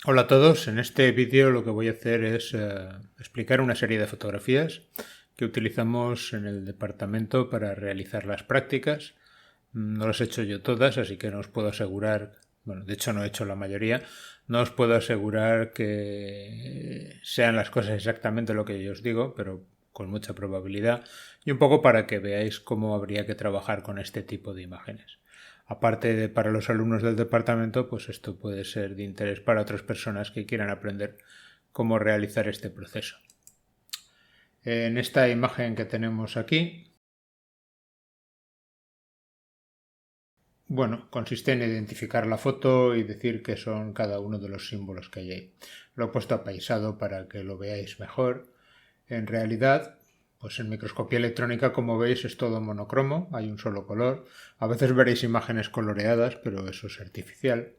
Hola a todos, en este vídeo lo que voy a hacer es explicar una serie de fotografías que utilizamos en el departamento para realizar las prácticas. No las he hecho yo todas, así que no os puedo asegurar, bueno, de hecho no he hecho la mayoría, no os puedo asegurar que sean las cosas exactamente lo que yo os digo, pero con mucha probabilidad, y un poco para que veáis cómo habría que trabajar con este tipo de imágenes. Aparte de para los alumnos del departamento, pues esto puede ser de interés para otras personas que quieran aprender cómo realizar este proceso. En esta imagen que tenemos aquí, bueno, consiste en identificar la foto y decir qué son cada uno de los símbolos que hay ahí. Lo he puesto apaisado para que lo veáis mejor. En realidad, pues en microscopía electrónica, como veis, es todo monocromo, hay un solo color. A veces veréis imágenes coloreadas, pero eso es artificial.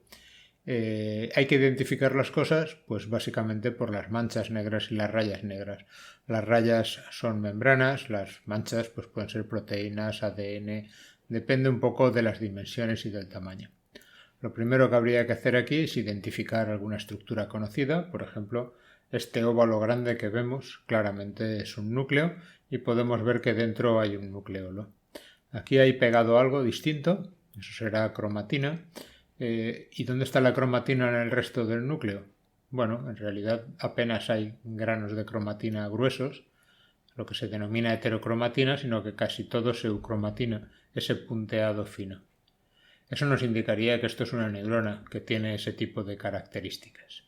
Hay que identificar las cosas, pues básicamente por las manchas negras y las rayas negras. Las rayas son membranas, las manchas pues pueden ser proteínas, ADN, depende un poco de las dimensiones y del tamaño. Lo primero que habría que hacer aquí es identificar alguna estructura conocida, por ejemplo, este óvalo grande que vemos claramente es un núcleo y podemos ver que dentro hay un nucleolo. Aquí hay pegado algo distinto, eso será cromatina. ¿Y dónde está la cromatina en el resto del núcleo? Bueno, en realidad apenas hay granos de cromatina gruesos, lo que se denomina heterocromatina, sino que casi todo es eucromatina, ese punteado fino. Eso nos indicaría que esto es una neurona que tiene ese tipo de características.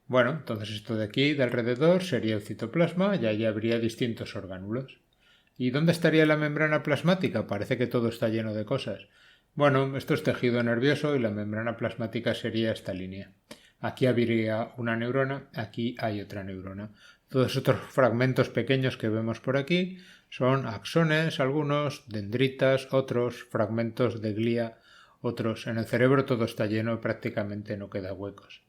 Bueno, entonces esto de aquí, de alrededor, sería el citoplasma y allí habría distintos orgánulos. ¿Y dónde estaría la membrana plasmática? Parece que todo está lleno de cosas. Bueno, esto es tejido nervioso y la membrana plasmática sería esta línea. Aquí habría una neurona, aquí hay otra neurona. Todos estos fragmentos pequeños que vemos por aquí son axones, algunos, dendritas, otros, fragmentos de glía, otros. En el cerebro todo está lleno y prácticamente no queda huecos.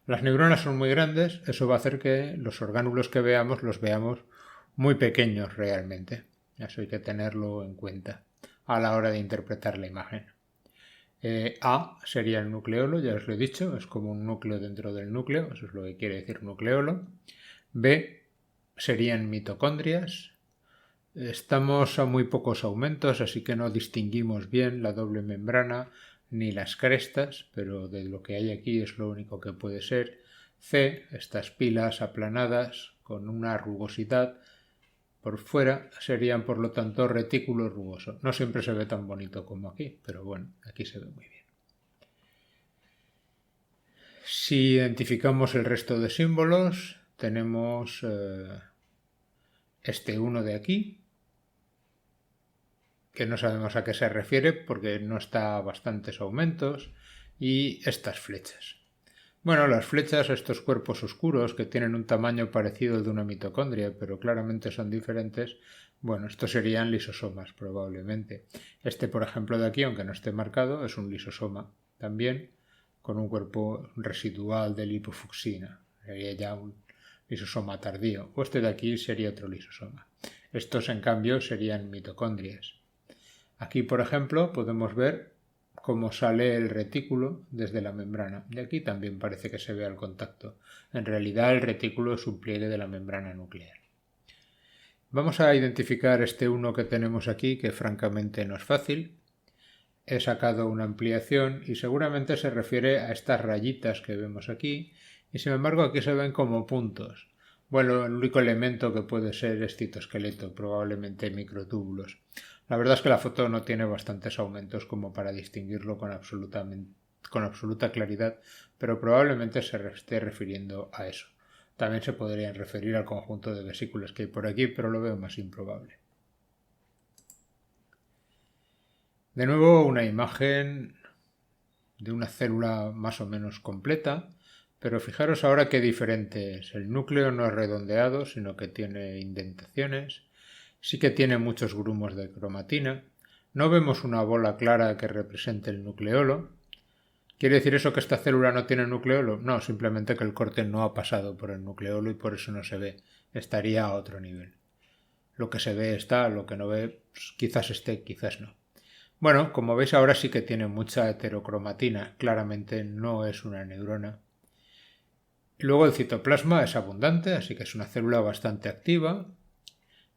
Las neuronas son muy grandes, eso va a hacer que los orgánulos que veamos los veamos muy pequeños realmente. Eso hay que tenerlo en cuenta a la hora de interpretar la imagen. A sería el nucleolo, ya os lo he dicho, es como un núcleo dentro del núcleo, eso es lo que quiere decir nucleolo. B serían mitocondrias. Estamos a muy pocos aumentos, así que no distinguimos bien la doble membrana ni las crestas, pero de lo que hay aquí es lo único que puede ser. C, estas pilas aplanadas con una rugosidad por fuera serían por lo tanto retículo rugoso. No siempre se ve tan bonito como aquí, pero bueno, aquí se ve muy bien. Si identificamos el resto de símbolos, tenemos este uno de aquí, que no sabemos a qué se refiere porque no está a bastantes aumentos, y estas flechas. Bueno, las flechas, estos cuerpos oscuros que tienen un tamaño parecido al de una mitocondria, pero claramente son diferentes, bueno, estos serían lisosomas probablemente. Este, por ejemplo, de aquí, aunque no esté marcado, es un lisosoma también, con un cuerpo residual de lipofucsina. Sería ya un lisosoma tardío. O este de aquí sería otro lisosoma. Estos, en cambio, serían mitocondrias. Aquí, por ejemplo, podemos ver cómo sale el retículo desde la membrana. Y aquí también parece que se vea el contacto. En realidad el retículo es un pliegue de la membrana nuclear. Vamos a identificar este 1 que tenemos aquí, que francamente no es fácil. He sacado una ampliación y seguramente se refiere a estas rayitas que vemos aquí, y sin embargo aquí se ven como puntos. Bueno, el único elemento que puede ser es citoesqueleto, probablemente microtúbulos. La verdad es que la foto no tiene bastantes aumentos como para distinguirlo con absoluta claridad, pero probablemente se esté refiriendo a eso. También se podrían referir al conjunto de vesículas que hay por aquí, pero lo veo más improbable. De nuevo una imagen de una célula más o menos completa, pero fijaros ahora qué diferente es. El núcleo no es redondeado, sino que tiene indentaciones. Sí que tiene muchos grumos de cromatina. No vemos una bola clara que represente el nucleolo. ¿Quiere decir eso que esta célula no tiene nucleolo? No, simplemente que el corte no ha pasado por el nucleolo y por eso no se ve. Estaría a otro nivel. Lo que se ve está, lo que no ve pues, quizás esté, quizás no. Bueno, como veis ahora sí que tiene mucha heterocromatina. Claramente no es una neurona. Luego el citoplasma es abundante, así que es una célula bastante activa.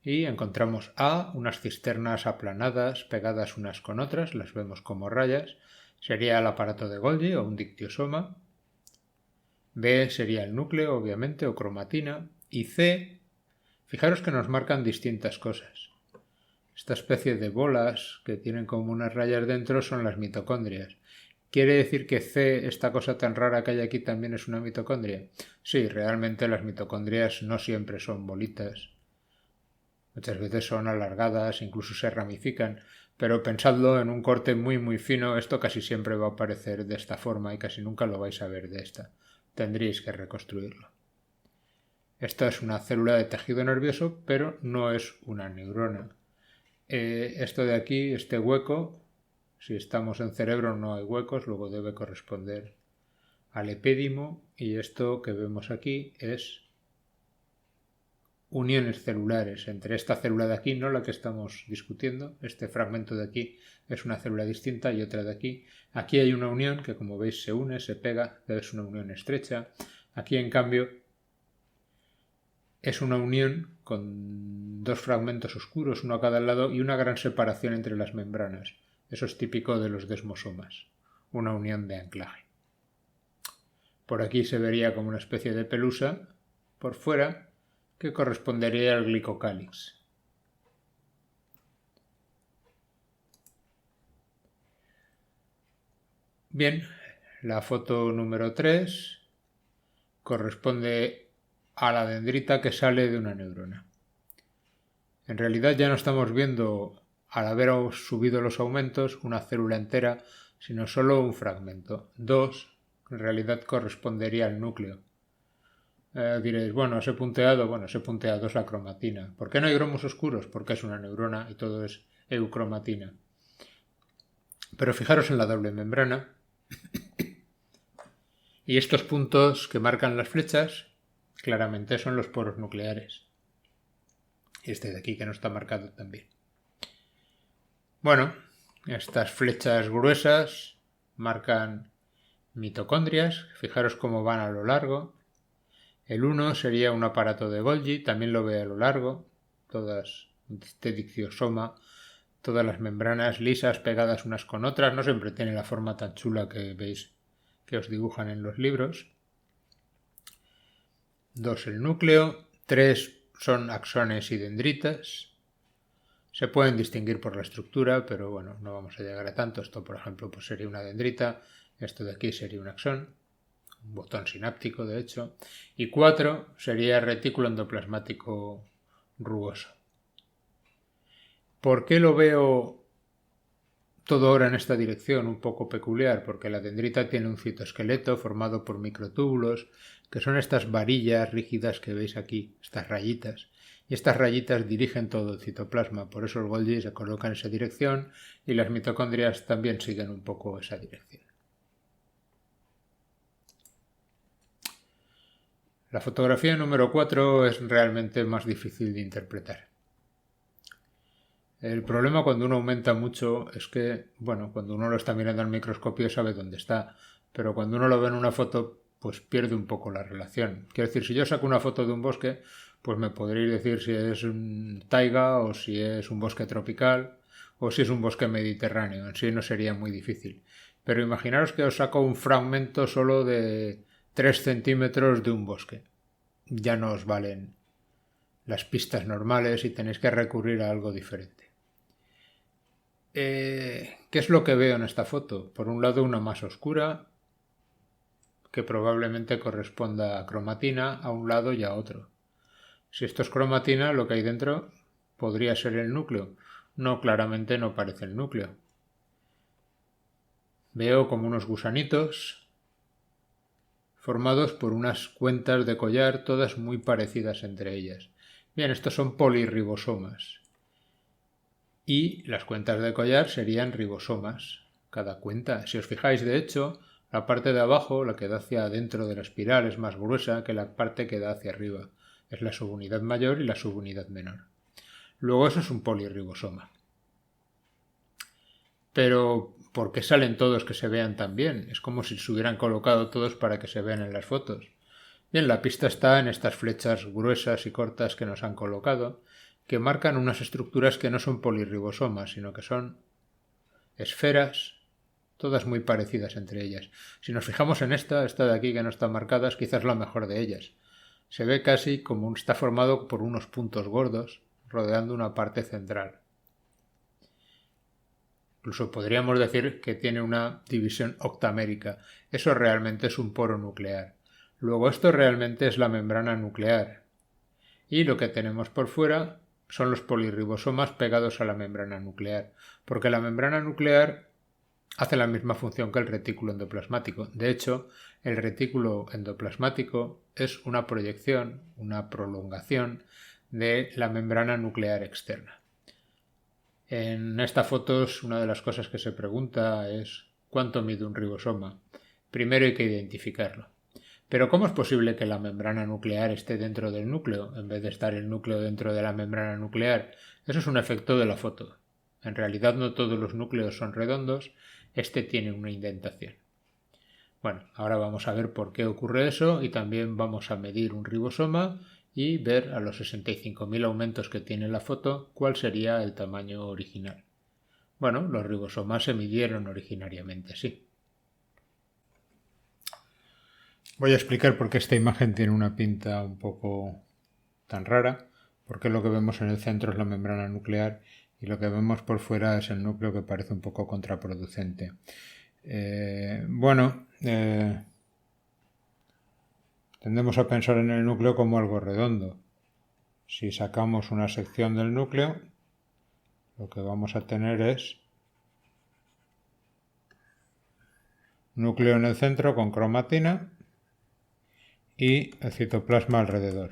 Y encontramos A, unas cisternas aplanadas pegadas unas con otras, las vemos como rayas. Sería el aparato de Golgi o un dictiosoma. B sería el núcleo, obviamente, o cromatina. Y C, fijaros que nos marcan distintas cosas. Esta especie de bolas que tienen como unas rayas dentro son las mitocondrias. ¿Quiere decir que C, esta cosa tan rara que hay aquí, también es una mitocondria? Sí, realmente las mitocondrias no siempre son bolitas. Muchas veces son alargadas, incluso se ramifican, pero pensadlo en un corte muy fino, esto casi siempre va a aparecer de esta forma y casi nunca lo vais a ver de esta. Tendríais que reconstruirlo. Esta es una célula de tejido nervioso, pero no es una neurona. Esto de aquí, este hueco, si estamos en cerebro no hay huecos, luego debe corresponder al epédimo, y esto que vemos aquí es uniones celulares entre esta célula de aquí, no la que estamos discutiendo, este fragmento de aquí es una célula distinta y otra de aquí. Aquí hay una unión que, como veis, se une, se pega, es una unión estrecha. Aquí, en cambio, es una unión con dos fragmentos oscuros, uno a cada lado, y una gran separación entre las membranas. Eso es típico de los desmosomas, una unión de anclaje. Por aquí se vería como una especie de pelusa por fuera, que correspondería al glicocálix. Bien, la foto número 3 corresponde a la dendrita que sale de una neurona. En realidad ya no estamos viendo, al haber subido los aumentos, una célula entera, sino solo un fragmento. 2 en realidad correspondería al núcleo. Diréis, bueno, ese punteado es la cromatina. ¿Por qué no hay gromos oscuros? Porque es una neurona y todo es eucromatina. Pero fijaros en la doble membrana. Y estos puntos que marcan las flechas, claramente son los poros nucleares. Y este de aquí que no está marcado también. Bueno, estas flechas gruesas marcan mitocondrias. Fijaros cómo van a lo largo. El 1 sería un aparato de Golgi, también lo ve a lo largo, todas, este dictiosoma, todas las membranas lisas pegadas unas con otras, no siempre tiene la forma tan chula que veis que os dibujan en los libros. 2 el núcleo, 3 son axones y dendritas. Se pueden distinguir por la estructura, pero bueno, no vamos a llegar a tanto. Esto, por ejemplo, pues sería una dendrita, esto de aquí sería un axón. Un botón sináptico, de hecho, y 4 sería retículo endoplasmático rugoso. ¿Por qué lo veo todo ahora en esta dirección un poco peculiar? Porque la dendrita tiene un citoesqueleto formado por microtúbulos, que son estas varillas rígidas que veis aquí, estas rayitas, y estas rayitas dirigen todo el citoplasma, por eso el Golgi se coloca en esa dirección y las mitocondrias también siguen un poco esa dirección. La fotografía número 4 es realmente más difícil de interpretar. El problema cuando uno aumenta mucho es que, bueno, cuando uno lo está mirando al microscopio sabe dónde está, pero cuando uno lo ve en una foto, pues pierde un poco la relación. Quiero decir, si yo saco una foto de un bosque, pues me podréis decir si es un taiga o si es un bosque tropical o si es un bosque mediterráneo. En sí no sería muy difícil. Pero imaginaros que os saco un fragmento solo de 3 centímetros de un bosque. Ya no os valen las pistas normales y tenéis que recurrir a algo diferente. ¿Qué es lo que veo en esta foto? Por un lado, una masa oscura que probablemente corresponda a cromatina a un lado y a otro. Si esto es cromatina, lo que hay dentro podría ser el núcleo. No, claramente no parece el núcleo. Veo como unos gusanitos formados por unas cuentas de collar, todas muy parecidas entre ellas. Bien, estos son polirribosomas. Y las cuentas de collar serían ribosomas. Cada cuenta, si os fijáis, de hecho, la parte de abajo, la que da hacia adentro de la espiral, es más gruesa que la parte que da hacia arriba. Es la subunidad mayor y la subunidad menor. Luego eso es un polirribosoma. Pero ¿por qué salen todos que se vean tan bien? Es como si se hubieran colocado todos para que se vean en las fotos. Bien, la pista está en estas flechas gruesas y cortas que nos han colocado, que marcan unas estructuras que no son polirribosomas, sino que son esferas, todas muy parecidas entre ellas. Si nos fijamos en esta de aquí que no está marcada, es quizás la mejor de ellas. Se ve casi como está formado por unos puntos gordos, rodeando una parte central. Incluso podríamos decir que tiene una división octamérica. Eso realmente es un poro nuclear. Luego esto realmente es la membrana nuclear. Y lo que tenemos por fuera son los polirribosomas pegados a la membrana nuclear. Porque la membrana nuclear hace la misma función que el retículo endoplasmático. De hecho, el retículo endoplasmático es una proyección, una prolongación de la membrana nuclear externa. En esta foto una de las cosas que se pregunta es ¿cuánto mide un ribosoma? Primero hay que identificarlo. Pero ¿cómo es posible que la membrana nuclear esté dentro del núcleo en vez de estar el núcleo dentro de la membrana nuclear? Eso es un efecto de la foto. En realidad no todos los núcleos son redondos, este tiene una indentación. Bueno, ahora vamos a ver por qué ocurre eso y también vamos a medir un ribosoma y ver a los 65.000 aumentos que tiene la foto cuál sería el tamaño original. Bueno, los ribosomas se midieron originariamente así. Voy a explicar por qué esta imagen tiene una pinta un poco tan rara, porque lo que vemos en el centro es la membrana nuclear y lo que vemos por fuera es el núcleo, que parece un poco contraproducente. Tendemos a pensar en el núcleo como algo redondo. Si sacamos una sección del núcleo, lo que vamos a tener es núcleo en el centro con cromatina y el citoplasma alrededor.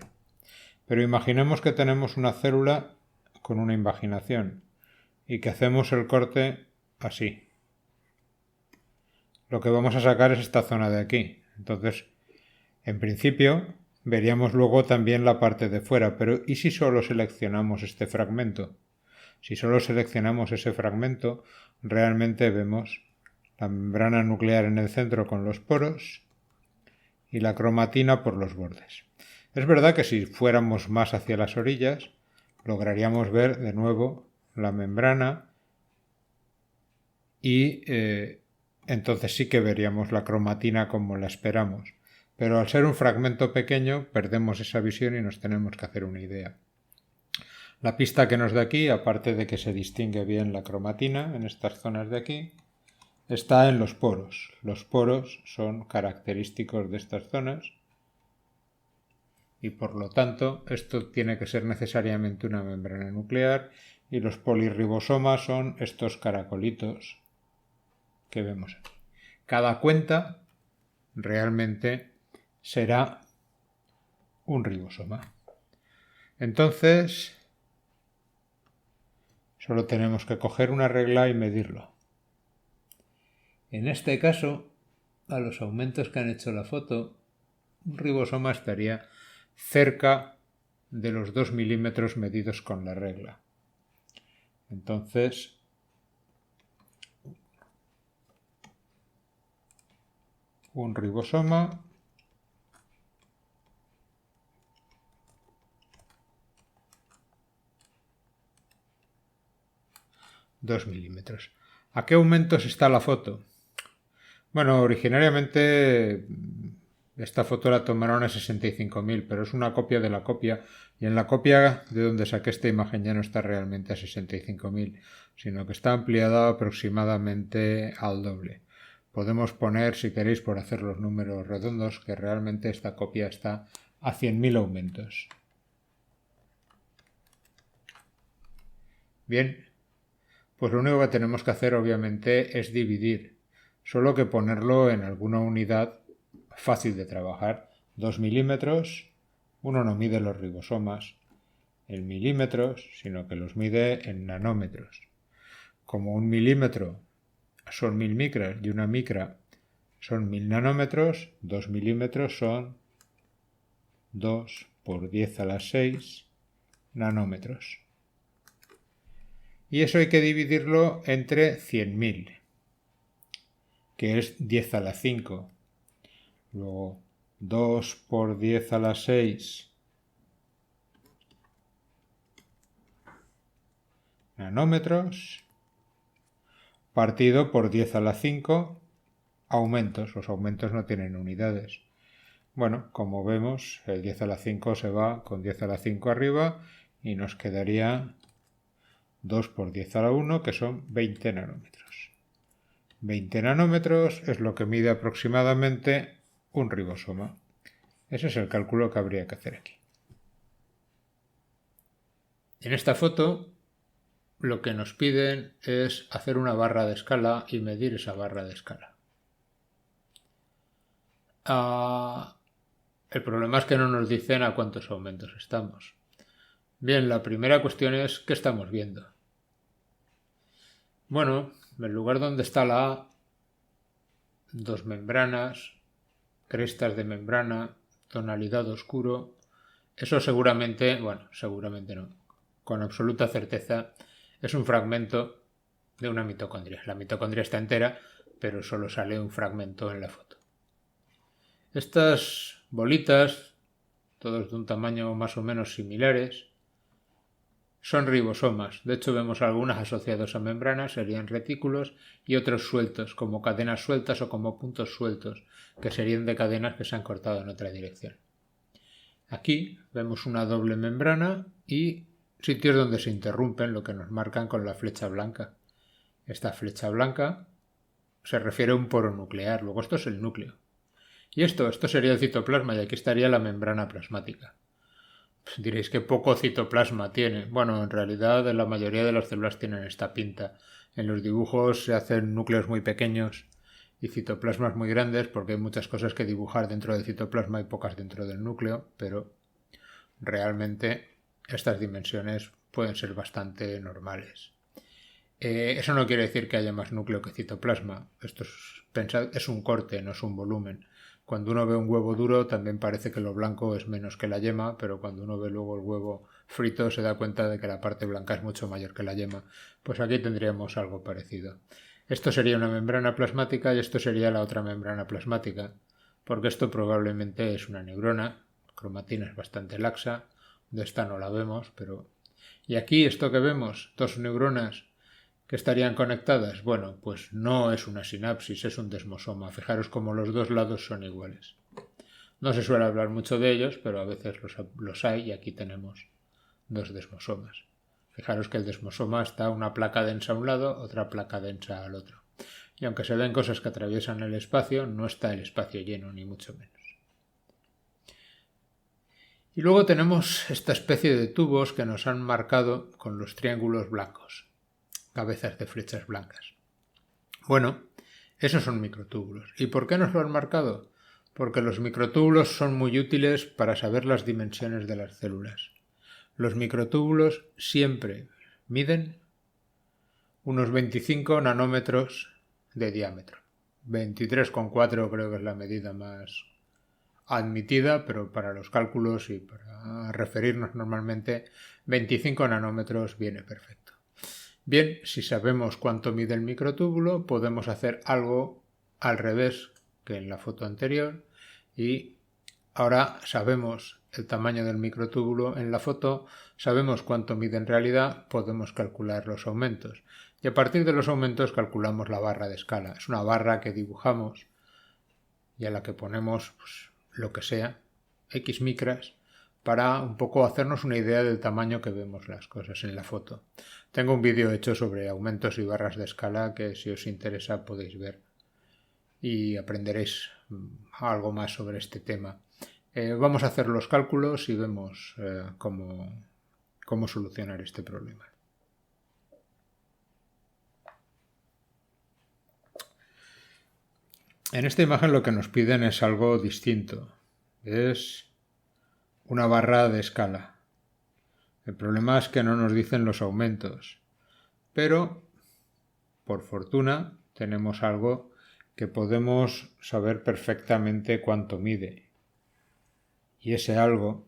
Pero imaginemos que tenemos una célula con una invaginación y que hacemos el corte así. Lo que vamos a sacar es esta zona de aquí. Entonces, en principio, veríamos luego también la parte de fuera, pero ¿y si solo seleccionamos este fragmento? Si solo seleccionamos ese fragmento, realmente vemos la membrana nuclear en el centro con los poros y la cromatina por los bordes. Es verdad que si fuéramos más hacia las orillas, lograríamos ver de nuevo la membrana y entonces sí que veríamos la cromatina como la esperamos. Pero al ser un fragmento pequeño perdemos esa visión y nos tenemos que hacer una idea. La pista que nos da aquí, aparte de que se distingue bien la cromatina en estas zonas de aquí, está en los poros. Los poros son característicos de estas zonas y por lo tanto esto tiene que ser necesariamente una membrana nuclear y los polirribosomas son estos caracolitos que vemos aquí. Cada cuenta realmente será un ribosoma. Entonces, solo tenemos que coger una regla y medirlo. En este caso, a los aumentos que han hecho la foto, un ribosoma estaría cerca de los 2 milímetros medidos con la regla. Entonces, un ribosoma ...2 milímetros. ¿A qué aumentos está la foto? Bueno, originariamente esta foto la tomaron a 65.000, pero es una copia de la copia, y en la copia de donde saqué esta imagen ya no está realmente a 65.000, sino que está ampliada aproximadamente al doble. Podemos poner, si queréis, por hacer los números redondos, que realmente esta copia está a 100.000 aumentos. Bien, pues lo único que tenemos que hacer obviamente es dividir, solo que ponerlo en alguna unidad fácil de trabajar. 2 milímetros, uno no mide los ribosomas en milímetros, sino que los mide en nanómetros. Como 1 milímetro son 1000 micras y una micra son 1000 nanómetros, 2 milímetros son 2 por 10 a la 6 nanómetros. Y eso hay que dividirlo entre 100.000, que es 10 a la 5. Luego 2 por 10 a la 6 nanómetros partido por 10 a la 5 aumentos. Los aumentos no tienen unidades. Bueno, como vemos, el 10 a la 5 se va con 10 a la 5 arriba y nos quedaría 2 por 10 a la 1, que son 20 nanómetros. 20 nanómetros es lo que mide aproximadamente un ribosoma. Ese es el cálculo que habría que hacer aquí. En esta foto lo que nos piden es hacer una barra de escala y medir esa barra de escala. El problema es que no nos dicen a cuántos aumentos estamos. Bien, la primera cuestión es ¿qué estamos viendo? Bueno, el lugar donde está la A, dos membranas, crestas de membrana, tonalidad oscuro, eso seguramente no, con absoluta certeza es un fragmento de una mitocondria. La mitocondria está entera, pero solo sale un fragmento en la foto. Estas bolitas, todos de un tamaño más o menos similares, son ribosomas. De hecho, vemos algunas asociados a membranas, serían retículos, y otros sueltos, como cadenas sueltas o como puntos sueltos, que serían de cadenas que se han cortado en otra dirección. Aquí vemos una doble membrana y sitios donde se interrumpen, lo que nos marcan con la flecha blanca. Esta flecha blanca se refiere a un poro nuclear, luego esto es el núcleo. Y esto sería el citoplasma y aquí estaría la membrana plasmática. Pues diréis que poco citoplasma tiene. Bueno, en realidad la mayoría de las células tienen esta pinta. En los dibujos se hacen núcleos muy pequeños y citoplasmas muy grandes porque hay muchas cosas que dibujar dentro del citoplasma y pocas dentro del núcleo, pero realmente estas dimensiones pueden ser bastante normales. Eso no quiere decir que haya más núcleo que citoplasma. Esto es un corte, no es un volumen. Cuando uno ve un huevo duro también parece que lo blanco es menos que la yema, pero cuando uno ve luego el huevo frito se da cuenta de que la parte blanca es mucho mayor que la yema. Pues aquí tendríamos algo parecido. Esto sería una membrana plasmática y esto sería la otra membrana plasmática, porque esto probablemente es una neurona. La cromatina es bastante laxa, de esta no la vemos, pero... Y aquí esto que vemos, dos neuronas que estarían conectadas. Bueno, pues no es una sinapsis, es un desmosoma. Fijaros cómo los dos lados son iguales. No se suele hablar mucho de ellos, pero a veces los hay y aquí tenemos dos desmosomas. Fijaros que el desmosoma está una placa densa a un lado, otra placa densa al otro. Y aunque se ven cosas que atraviesan el espacio, no está el espacio lleno, ni mucho menos. Y luego tenemos esta especie de tubos que nos han marcado con los triángulos blancos, cabezas de flechas blancas. Bueno, esos son microtúbulos. ¿Y por qué nos lo han marcado? Porque los microtúbulos son muy útiles para saber las dimensiones de las células. Los microtúbulos siempre miden unos 25 nanómetros de diámetro. 23,4 creo que es la medida más admitida, pero para los cálculos y para referirnos normalmente 25 nanómetros viene perfecto. Bien, si sabemos cuánto mide el microtúbulo, podemos hacer algo al revés que en la foto anterior y ahora sabemos el tamaño del microtúbulo en la foto, sabemos cuánto mide en realidad, podemos calcular los aumentos. Y a partir de los aumentos calculamos la barra de escala. Es una barra que dibujamos y a la que ponemos lo que sea, X micras, para un poco hacernos una idea del tamaño que vemos las cosas en la foto. Tengo un vídeo hecho sobre aumentos y barras de escala que si os interesa podéis ver y aprenderéis algo más sobre este tema. Vamos a hacer los cálculos y vemos cómo solucionar este problema. En esta imagen lo que nos piden es algo distinto. Es una barra de escala. El problema es que no nos dicen los aumentos. Pero, por fortuna, tenemos algo que podemos saber perfectamente cuánto mide. Y ese algo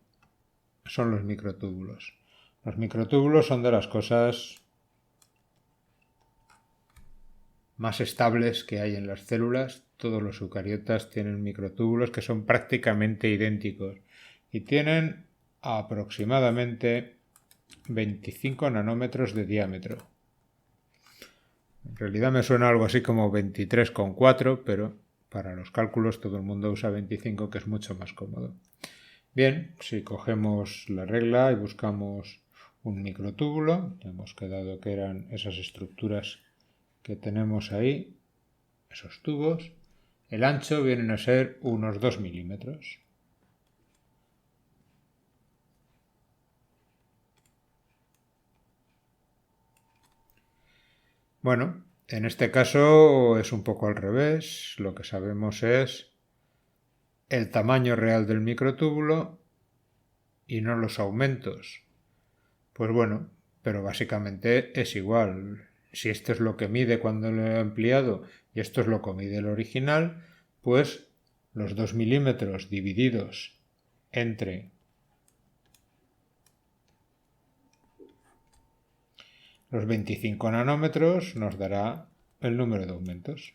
son los microtúbulos. Los microtúbulos son de las cosas más estables que hay en las células. Todos los eucariotas tienen microtúbulos que son prácticamente idénticos y tienen aproximadamente 25 nanómetros de diámetro. En realidad me suena algo así como 23,4, pero para los cálculos todo el mundo usa 25, que es mucho más cómodo. Bien, si cogemos la regla y buscamos un microtúbulo, hemos quedado que eran esas estructuras que tenemos ahí, esos tubos. El ancho vienen a ser unos 2 milímetros. Bueno, en este caso es un poco al revés. Lo que sabemos es el tamaño real del microtúbulo y no los aumentos. Pues bueno, pero básicamente es igual. Si esto es lo que mide cuando lo he ampliado y esto es lo que mide el original, pues los 2 milímetros divididos entre los 25 nanómetros nos dará el número de aumentos.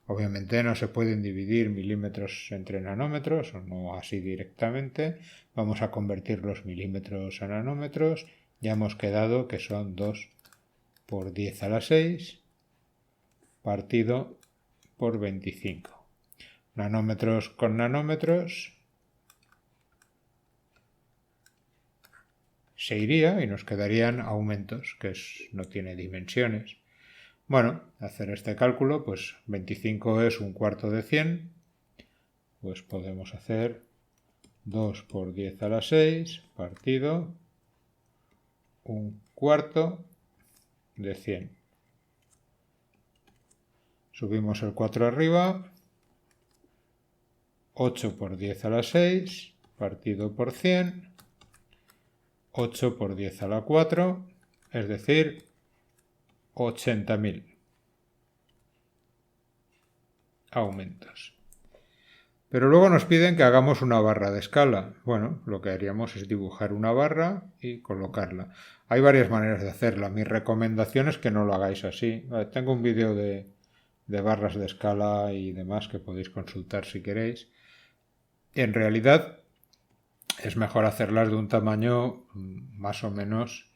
Obviamente no se pueden dividir milímetros entre nanómetros, o no así directamente. Vamos a convertir los milímetros a nanómetros. Ya hemos quedado que son 2 por 10 a la 6 partido por 25. Nanómetros con nanómetros se iría y nos quedarían aumentos, que no tiene dimensiones. Bueno, hacer este cálculo, pues 25 es un cuarto de 100, pues podemos hacer 2 por 10 a la 6 partido un cuarto de 100. Subimos el 4 arriba, 8 por 10 a la 6 partido por 100, 8 por 10 a la 4, es decir, 80.000 aumentos. Pero luego nos piden que hagamos una barra de escala. Bueno, lo que haríamos es dibujar una barra y colocarla. Hay varias maneras de hacerla. Mi recomendación es que no lo hagáis así. Tengo un vídeo de barras de escala y demás que podéis consultar si queréis. En realidad es mejor hacerlas de un tamaño más o menos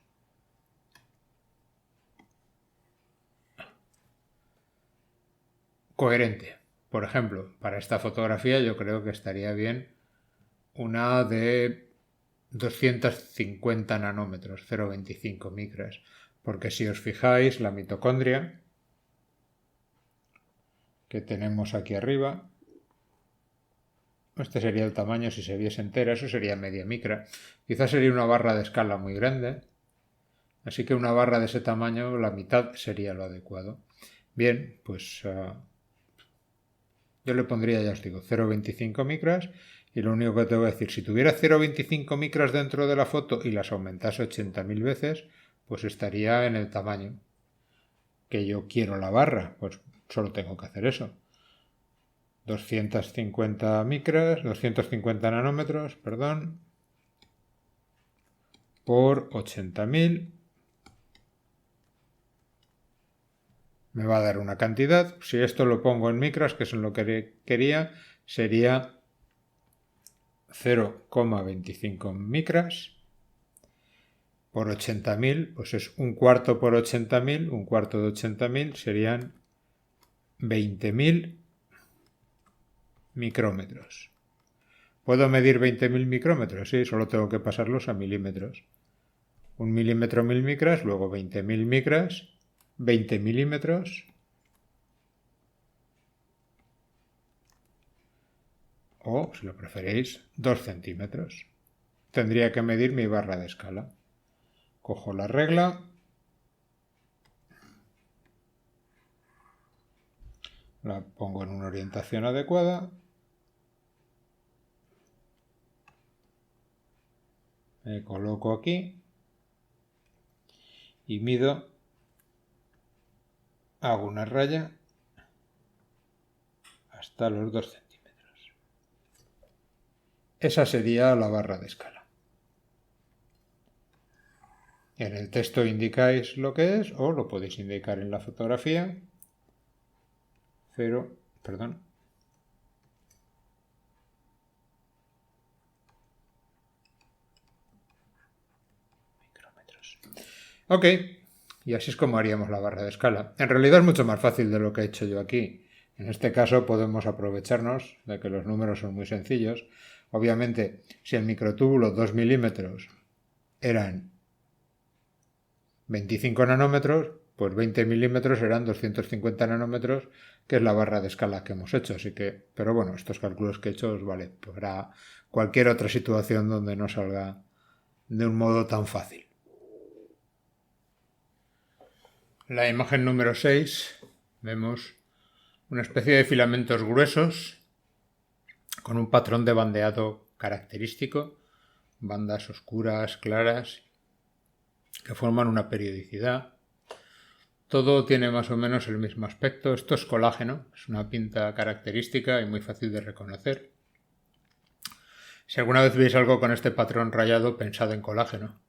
coherente. Por ejemplo, para esta fotografía yo creo que estaría bien una de 250 nanómetros, 0,25 micras, porque si os fijáis, la mitocondria que tenemos aquí arriba, este sería el tamaño si se viese entera, eso sería media micra. Quizás sería una barra de escala muy grande, así que una barra de ese tamaño, la mitad sería lo adecuado. Bien, pues yo le pondría, ya os digo, 0,25 micras y lo único que te voy a decir, si tuviera 0,25 micras dentro de la foto y las aumentase 80.000 veces, pues estaría en el tamaño que yo quiero la barra, pues solo tengo que hacer eso. 250 micras, 250 nanómetros, perdón, por 80.000 me va a dar una cantidad. Si esto lo pongo en micras, que es en lo que quería, sería 0,25 micras por 80.000, pues es un cuarto por 80.000, un cuarto de 80.000 serían 20.000 micrómetros. ¿Puedo medir 20.000 micrómetros? Sí, solo tengo que pasarlos a milímetros. Un milímetro, 1000 micras, luego 20.000 micras, 20 milímetros, o, si lo preferéis, 2 centímetros. Tendría que medir mi barra de escala. Cojo la regla, la pongo en una orientación adecuada, me coloco aquí y mido, hago una raya hasta los 2 centímetros. Esa sería la barra de escala. En el texto indicáis lo que es o lo podéis indicar en la fotografía. 0, perdón. Micrómetros. Ok, y así es como haríamos la barra de escala. En realidad es mucho más fácil de lo que he hecho yo aquí. En este caso podemos aprovecharnos de que los números son muy sencillos. Obviamente, si el microtúbulo 2 milímetros eran 25 nanómetros, pues 20 milímetros eran 250 nanómetros, que es la barra de escala que hemos hecho. Así que, pero bueno, estos cálculos que he hecho os vale para cualquier otra situación donde no salga de un modo tan fácil. La imagen número 6 vemos una especie de filamentos gruesos con un patrón de bandeado característico, bandas oscuras, claras, que forman una periodicidad. Todo tiene más o menos el mismo aspecto. Esto es colágeno, es una pinta característica y muy fácil de reconocer. Si alguna vez veis algo con este patrón rayado, pensad en colágeno.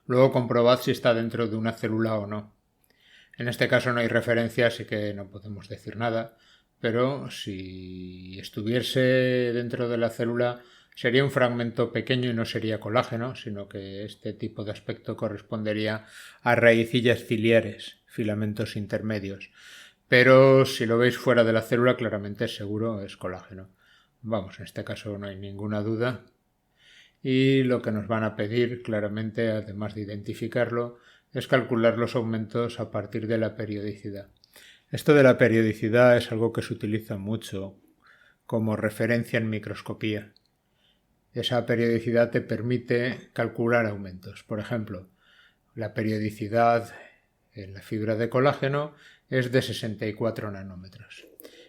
Luego comprobad si está dentro de una célula o no. En este caso no hay referencia, así que no podemos decir nada, pero si estuviese dentro de la célula sería un fragmento pequeño y no sería colágeno, sino que este tipo de aspecto correspondería a raicillas ciliares, filamentos intermedios. Pero si lo veis fuera de la célula, claramente seguro es colágeno. Vamos, en este caso no hay ninguna duda. Y lo que nos van a pedir, claramente, además de identificarlo, es calcular los aumentos a partir de la periodicidad. Esto de la periodicidad es algo que se utiliza mucho como referencia en microscopía. Esa periodicidad te permite calcular aumentos. Por ejemplo, la periodicidad en la fibra de colágeno es de 64 nanómetros.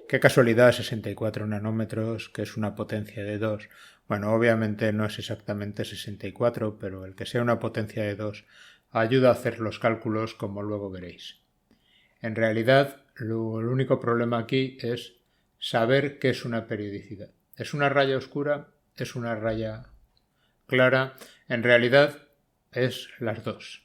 Qué casualidad, 64 nanómetros, que es una potencia de 2. Bueno, obviamente no es exactamente 64, pero el que sea una potencia de 2 ayuda a hacer los cálculos, como luego veréis. En realidad, el único problema aquí es saber qué es una periodicidad. ¿Es una raya oscura? ¿Es una raya clara? En realidad es las dos.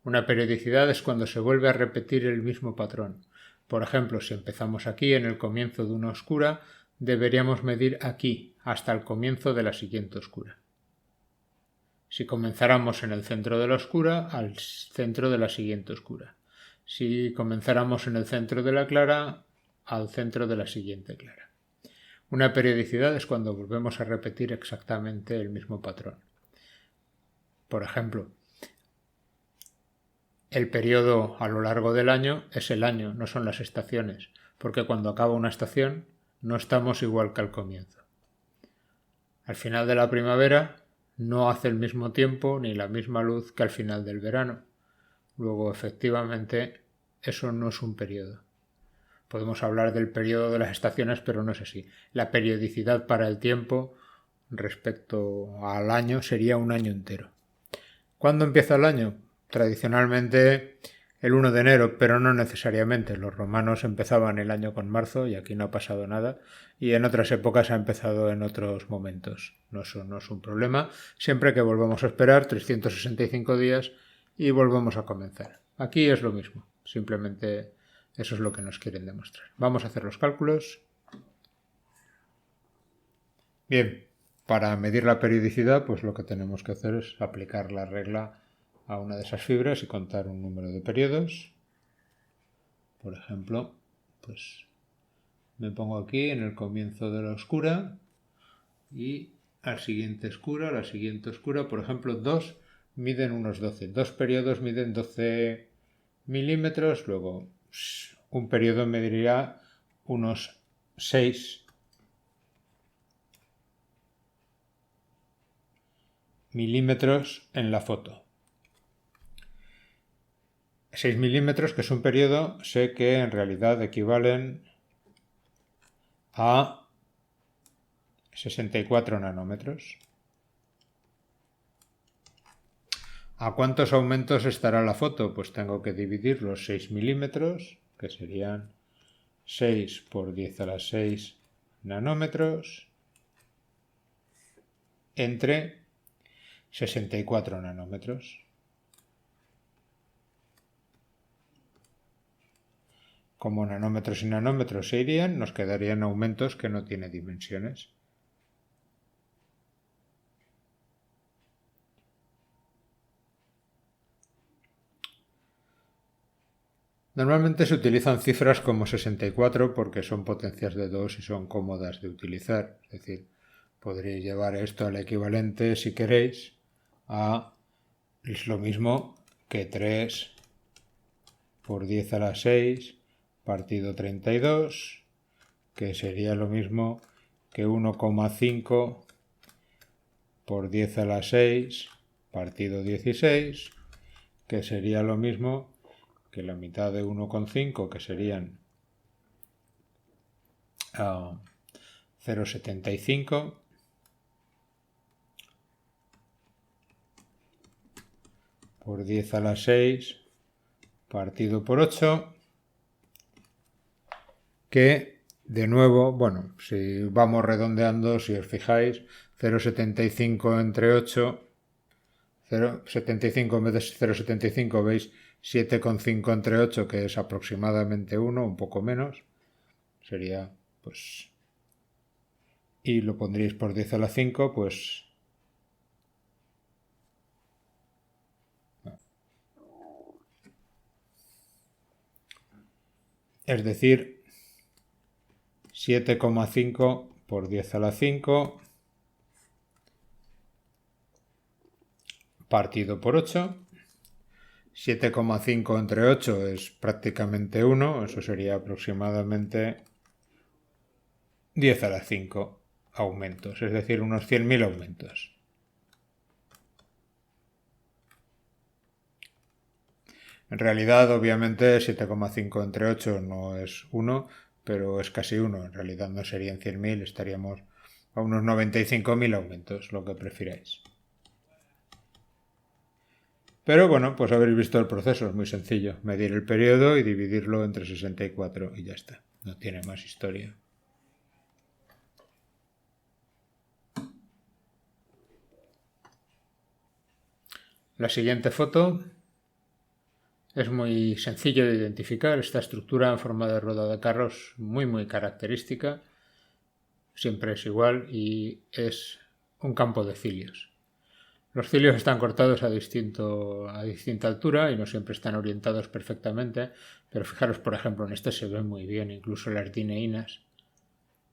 Una periodicidad es cuando se vuelve a repetir el mismo patrón. Por ejemplo, si empezamos aquí en el comienzo de una oscura, deberíamos medir aquí hasta el comienzo de la siguiente oscura. Si comenzáramos en el centro de la oscura, al centro de la siguiente oscura. Si comenzáramos en el centro de la clara, al centro de la siguiente clara. Una periodicidad es cuando volvemos a repetir exactamente el mismo patrón. Por ejemplo, el periodo a lo largo del año es el año, no son las estaciones, porque cuando acaba una estación no estamos igual que al comienzo. Al final de la primavera no hace el mismo tiempo ni la misma luz que al final del verano. Luego, efectivamente, eso no es un periodo. Podemos hablar del periodo de las estaciones, pero no es así. La periodicidad para el tiempo respecto al año sería un año entero. ¿Cuándo empieza el año? Tradicionalmente el 1 de enero, pero no necesariamente. Los romanos empezaban el año con marzo y aquí no ha pasado nada. Y en otras épocas ha empezado en otros momentos. Eso no es un problema. Siempre que volvamos a esperar 365 días y volvemos a comenzar. Aquí es lo mismo. Simplemente eso es lo que nos quieren demostrar. Vamos a hacer los cálculos. Bien, para medir la periodicidad, pues lo que tenemos que hacer es aplicar la regla a una de esas fibras y contar un número de periodos. Por ejemplo, pues me pongo aquí en el comienzo de la oscura y la siguiente oscura, por ejemplo, 2 miden unos 12. 2 periodos miden 12 milímetros, luego un periodo mediría unos 6 milímetros en la foto. 6 milímetros, que es un periodo, sé que en realidad equivalen a 64 nanómetros. ¿A cuántos aumentos estará la foto? Pues tengo que dividir los 6 milímetros, que serían 6 por 10 a la 6 nanómetros, entre 64 nanómetros. como nanómetros y nanómetros se irían, nos quedarían aumentos que no tiene dimensiones. Normalmente se utilizan cifras como 64 porque son potencias de 2 y son cómodas de utilizar. Es decir, podréis llevar esto al equivalente, si queréis, a es lo mismo que 3 por 10 a la 6 partido 32, que sería lo mismo que 1,5 por 10 a la 6 partido 16, que sería lo mismo que la mitad de 1,5, que serían 0,75 por 10 a la 6 partido por 8, que de nuevo, bueno, si vamos redondeando, si os fijáis, 0,75 entre 8, 0,75 en vez de 0,75 veis 7,5 entre 8, que es aproximadamente 1, un poco menos, sería pues, y lo pondréis por 10 a la 5, pues es decir, 7,5 por 10 a la 5 partido por 8. 7,5 entre 8 es prácticamente 1, eso sería aproximadamente 10 a la 5 aumentos, es decir, unos 100.000 aumentos. En realidad, obviamente, 7,5 entre 8 no es 1, pero es casi 1. En realidad no serían 100.000, estaríamos a unos 95.000 aumentos, lo que prefiráis. Pero bueno, pues habéis visto el proceso, es muy sencillo. Medir el periodo y dividirlo entre 64 y ya está. No tiene más historia. La siguiente foto es muy sencillo de identificar. Esta estructura en forma de rueda de carros muy característica. Siempre es igual y es un campo de cilios. Los cilios están cortados a distinta altura y no siempre están orientados perfectamente, pero fijaros, por ejemplo, en este se ve muy bien, incluso las dineínas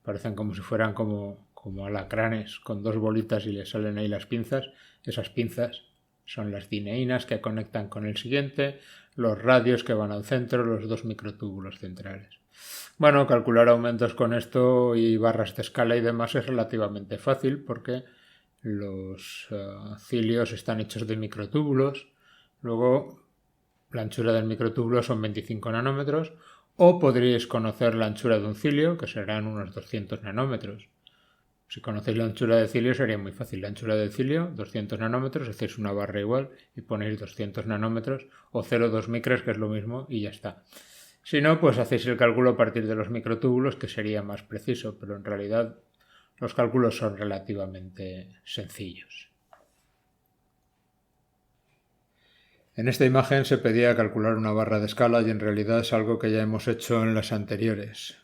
parecen como si fueran como alacranes con dos bolitas y le salen ahí las pinzas. Esas pinzas son las dineínas que conectan con el siguiente, los radios que van al centro, los dos microtúbulos centrales. Bueno, calcular aumentos con esto y barras de escala y demás es relativamente fácil porque los cilios están hechos de microtúbulos. Luego, la anchura del microtúbulo son 25 nanómetros. O podríais conocer la anchura de un cilio, que serán unos 200 nanómetros. Si conocéis la anchura de cilio sería muy fácil. La anchura del cilio, 200 nanómetros, hacéis una barra igual y ponéis 200 nanómetros o 0,2 micras, que es lo mismo, y ya está. Si no, pues hacéis el cálculo a partir de los microtúbulos, que sería más preciso, pero en realidad los cálculos son relativamente sencillos. En esta imagen se pedía calcular una barra de escala y en realidad es algo que ya hemos hecho en las anteriores.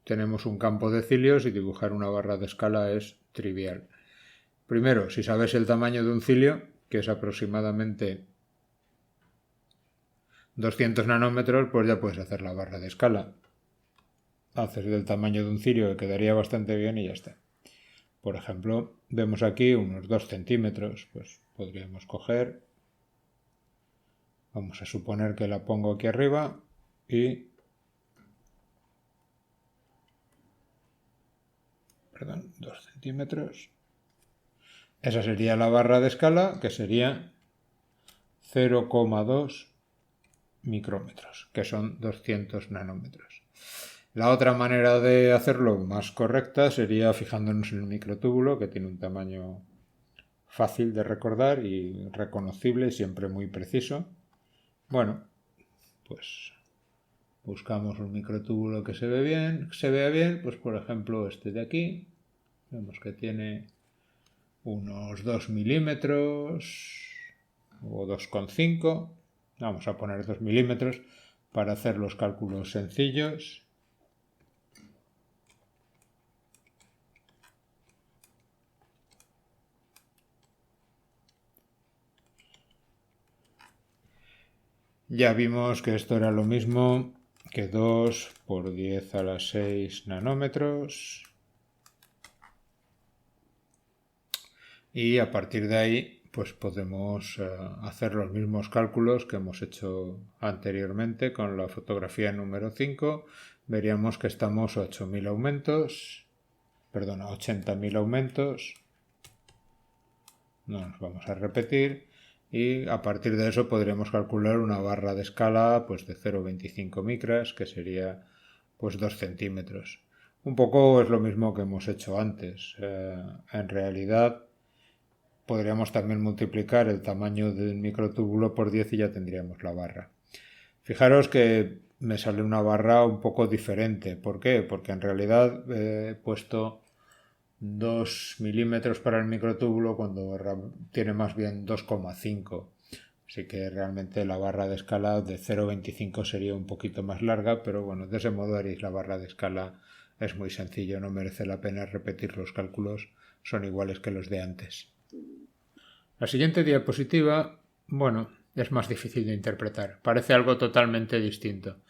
Tenemos un campo de cilios y dibujar una barra de escala es trivial. Primero, si sabes el tamaño de un cilio, que es aproximadamente 200 nanómetros, pues ya puedes hacer la barra de escala. Haces del tamaño de un cilio, que quedaría bastante bien y ya está. Por ejemplo, vemos aquí unos 2 centímetros, pues podríamos coger, vamos a suponer que la pongo aquí arriba y, 2 centímetros. Esa sería la barra de escala, que sería 0,2 micrómetros, que son 200 nanómetros. La otra manera de hacerlo más correcta sería fijándonos en el microtúbulo, que tiene un tamaño fácil de recordar y reconocible y siempre muy preciso. Bueno, pues buscamos un microtúbulo que se vea bien, pues por ejemplo este de aquí. Vemos que tiene unos 2 milímetros o 2,5. Vamos a poner 2 milímetros para hacer los cálculos sencillos. Ya vimos que esto era lo mismo que 2 por 10 a la 6 nanómetros. Y a partir de ahí, pues podemos hacer los mismos cálculos que hemos hecho anteriormente con la fotografía número 5. Veríamos que estamos a 80.000 aumentos. Perdón, a 80.000 aumentos. No nos vamos a repetir. Y a partir de eso podríamos calcular una barra de escala pues de 0,25 micras, que sería pues 2 centímetros. Un poco es lo mismo que hemos hecho antes. En realidad podríamos también multiplicar el tamaño del microtúbulo por 10 y ya tendríamos la barra. Fijaros que me sale una barra un poco diferente. ¿Por qué? Porque en realidad he puesto 2 milímetros para el microtúbulo cuando tiene más bien 2,5. Así que realmente la barra de escala de 0,25 sería un poquito más larga, pero bueno, de ese modo haréis la barra de escala. Es muy sencillo, no merece la pena repetir los cálculos, son iguales que los de antes. La siguiente diapositiva, bueno, es más difícil de interpretar, parece algo totalmente distinto.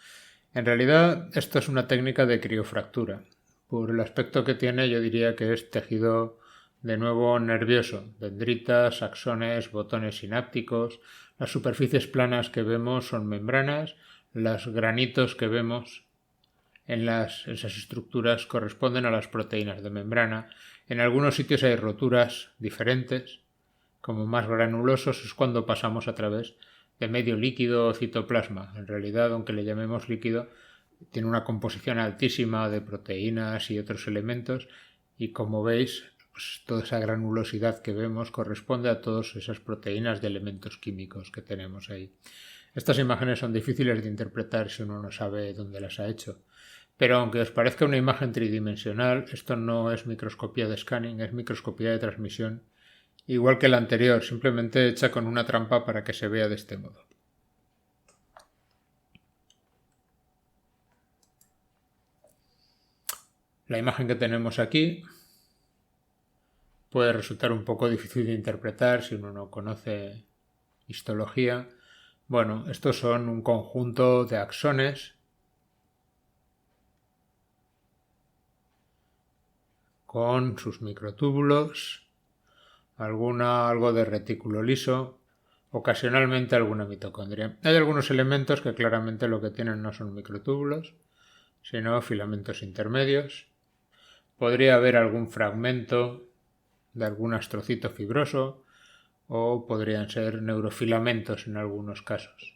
En realidad, esto es una técnica de criofractura. Por el aspecto que tiene, yo diría que es tejido de nuevo nervioso, dendritas, axones, botones sinápticos. Las superficies planas que vemos son membranas, los granitos que vemos en esas estructuras corresponden a las proteínas de membrana. En algunos sitios hay roturas diferentes, como más granulosos es cuando pasamos a través de medio líquido o citoplasma. En realidad, aunque le llamemos líquido, tiene una composición altísima de proteínas y otros elementos y como veis, pues toda esa granulosidad que vemos corresponde a todas esas proteínas de elementos químicos que tenemos ahí. Estas imágenes son difíciles de interpretar si uno no sabe dónde las ha hecho. Pero aunque os parezca una imagen tridimensional, esto no es microscopía de scanning, es microscopía de transmisión. Igual que la anterior, simplemente hecha con una trampa para que se vea de este modo. La imagen que tenemos aquí puede resultar un poco difícil de interpretar si uno no conoce histología. Bueno, estos son un conjunto de axones con sus microtúbulos, algo de retículo liso, ocasionalmente alguna mitocondria. Hay algunos elementos que claramente lo que tienen no son microtúbulos, sino filamentos intermedios. Podría haber algún fragmento de algún astrocito fibroso o podrían ser neurofilamentos en algunos casos.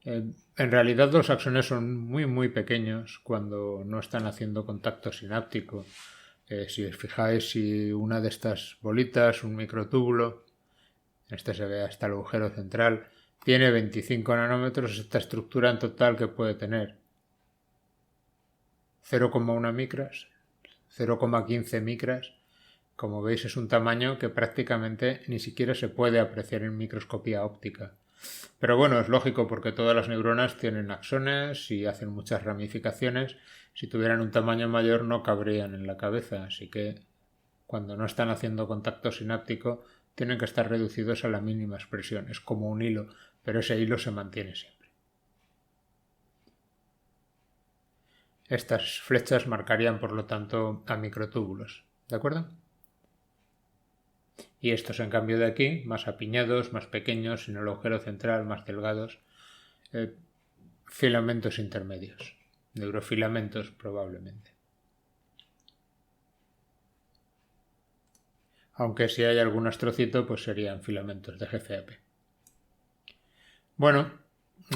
En realidad los axones son muy pequeños cuando no están haciendo contacto sináptico. Si os fijáis, si una de estas bolitas, un microtúbulo, este se ve hasta el agujero central, tiene 25 nanómetros, esta estructura en total que puede tener 0,1 micras, 0,15 micras. Como veis es un tamaño que prácticamente ni siquiera se puede apreciar en microscopía óptica. Pero bueno, es lógico porque todas las neuronas tienen axones y hacen muchas ramificaciones. Si tuvieran un tamaño mayor no cabrían en la cabeza, así que cuando no están haciendo contacto sináptico tienen que estar reducidos a la mínima expresión. Es como un hilo, pero ese hilo se mantiene siempre. Estas flechas marcarían por lo tanto a microtúbulos, ¿de acuerdo? Y estos en cambio de aquí, más apiñados, más pequeños, sin el agujero central, más delgados, filamentos intermedios, neurofilamentos probablemente. Aunque si hay algún astrocito, pues serían filamentos de GFAP. Bueno,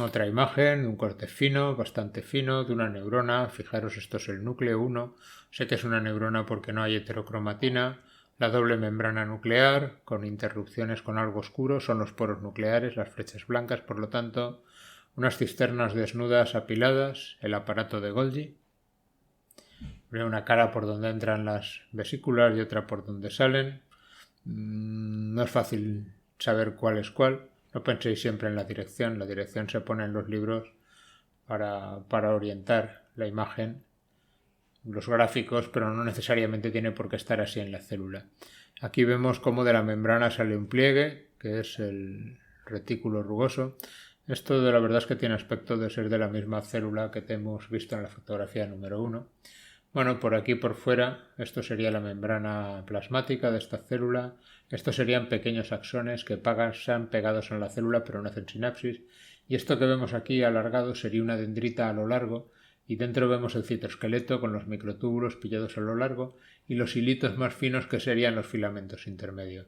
otra imagen, un corte fino, bastante fino, de una neurona. Fijaros, esto es el núcleo 1. Sé que es una neurona porque no hay heterocromatina. La doble membrana nuclear, con interrupciones con algo oscuro, son los poros nucleares, las flechas blancas, por lo tanto, unas cisternas desnudas apiladas, el aparato de Golgi. Una cara por donde entran las vesículas y otra por donde salen. No es fácil saber cuál es cuál. No penséis siempre en la dirección se pone en los libros para orientar la imagen, los gráficos, pero no necesariamente tiene por qué estar así en la célula. Aquí vemos cómo de la membrana sale un pliegue, que es el retículo rugoso. Esto de la verdad es que tiene aspecto de ser de la misma célula que te hemos visto en la fotografía número 1. Bueno, por aquí por fuera, esto sería la membrana plasmática de esta célula. Estos serían pequeños axones que pasan pegados en la célula pero no hacen sinapsis. Y esto que vemos aquí alargado sería una dendrita a lo largo, y dentro vemos el citoesqueleto con los microtúbulos pillados a lo largo y los hilitos más finos que serían los filamentos intermedios.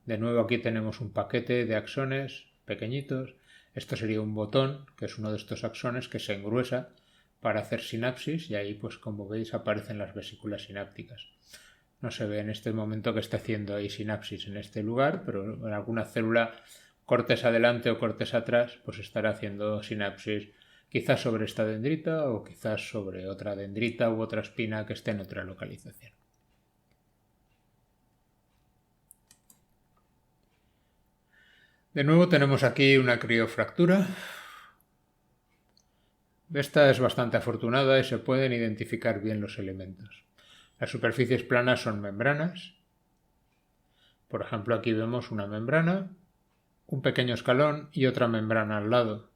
De nuevo aquí tenemos un paquete de axones pequeñitos. Esto sería un botón, que es uno de estos axones que se engruesa para hacer sinapsis, y ahí pues como veis aparecen las vesículas sinápticas. No se ve en este momento que esté haciendo ahí sinapsis en este lugar, pero en alguna célula cortes adelante o cortes atrás pues estará haciendo sinapsis, quizás sobre esta dendrita o quizás sobre otra dendrita u otra espina que esté en otra localización. De nuevo tenemos aquí una criofractura. Esta es bastante afortunada y se pueden identificar bien los elementos. Las superficies planas son membranas. Por ejemplo, aquí vemos una membrana, un pequeño escalón y otra membrana al lado.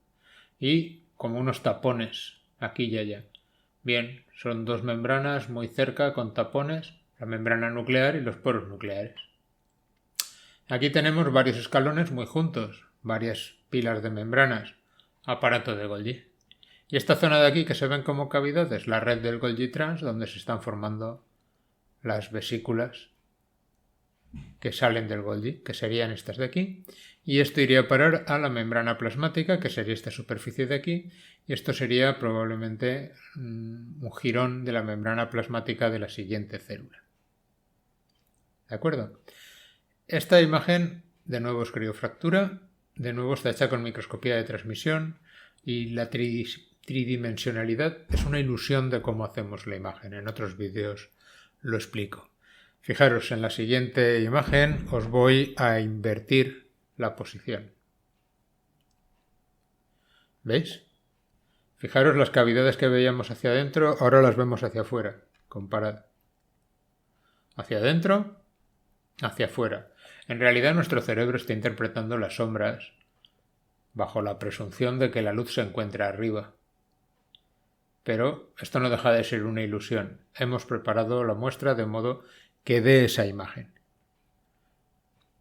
Y como unos tapones, aquí y allá. Bien, son dos membranas muy cerca con tapones, la membrana nuclear y los poros nucleares. Aquí tenemos varios escalones muy juntos, varias pilas de membranas, aparato de Golgi. Y esta zona de aquí que se ven como cavidades, la red del Golgi trans, donde se están formando las vesículas que salen del Golgi, que serían estas de aquí, y esto iría a parar a la membrana plasmática, que sería esta superficie de aquí, y esto sería probablemente un jirón de la membrana plasmática de la siguiente célula. ¿De acuerdo? Esta imagen, de nuevo es criofractura, de nuevo está hecha con microscopía de transmisión, y la tridimensionalidad es una ilusión de cómo hacemos la imagen. En otros vídeos lo explico. Fijaros, en la siguiente imagen os voy a invertir la posición. ¿Veis? Fijaros las cavidades que veíamos hacia adentro, ahora las vemos hacia afuera. Comparad. Hacia adentro, hacia afuera. En realidad nuestro cerebro está interpretando las sombras bajo la presunción de que la luz se encuentra arriba. Pero esto no deja de ser una ilusión. Hemos preparado la muestra de modo que dé esa imagen.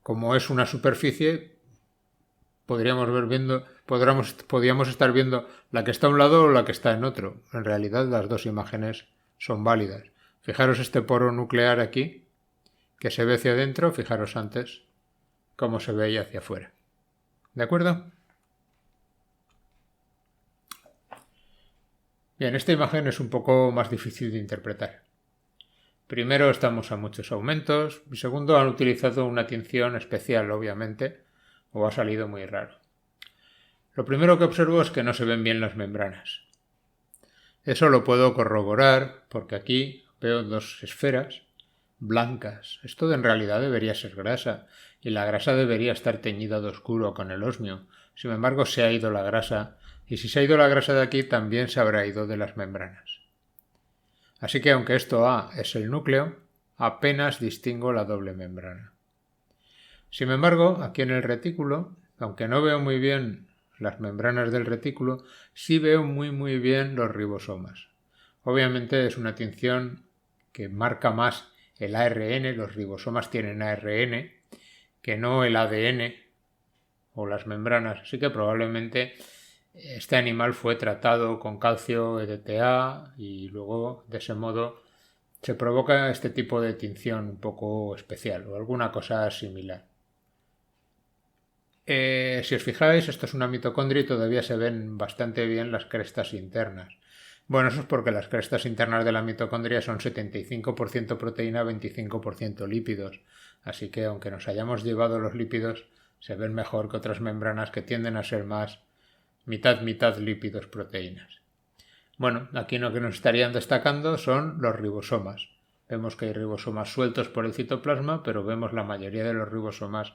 Como es una superficie, podríamos estar viendo la que está a un lado o la que está en otro. En realidad las dos imágenes son válidas. Fijaros este poro nuclear aquí, que se ve hacia adentro, fijaros antes cómo se veía hacia afuera. ¿De acuerdo? Bien, esta imagen es un poco más difícil de interpretar. Primero, estamos a muchos aumentos, y segundo, han utilizado una tinción especial, obviamente, o ha salido muy raro. Lo primero que observo es que no se ven bien las membranas. Eso lo puedo corroborar porque aquí veo dos esferas blancas. Esto en realidad debería ser grasa, y la grasa debería estar teñida de oscuro con el osmio. Sin embargo, se ha ido la grasa, y si se ha ido la grasa de aquí, también se habrá ido de las membranas. Así que aunque esto A es el núcleo, apenas distingo la doble membrana. Sin embargo, aquí en el retículo, aunque no veo muy bien las membranas del retículo, sí veo muy bien los ribosomas. Obviamente es una tinción que marca más el ARN, los ribosomas tienen ARN, que no el ADN o las membranas, así que probablemente este animal fue tratado con calcio EDTA y luego de ese modo se provoca este tipo de tinción un poco especial o alguna cosa similar. Si os fijáis, esto es una mitocondria y todavía se ven bastante bien las crestas internas. Bueno, eso es porque las crestas internas de la mitocondria son 75% proteína, 25% lípidos. Así que aunque nos hayamos llevado los lípidos, se ven mejor que otras membranas que tienden a ser más mitad lípidos, proteínas. Bueno, aquí lo que nos estarían destacando son los ribosomas. Vemos que hay ribosomas sueltos por el citoplasma, pero vemos la mayoría de los ribosomas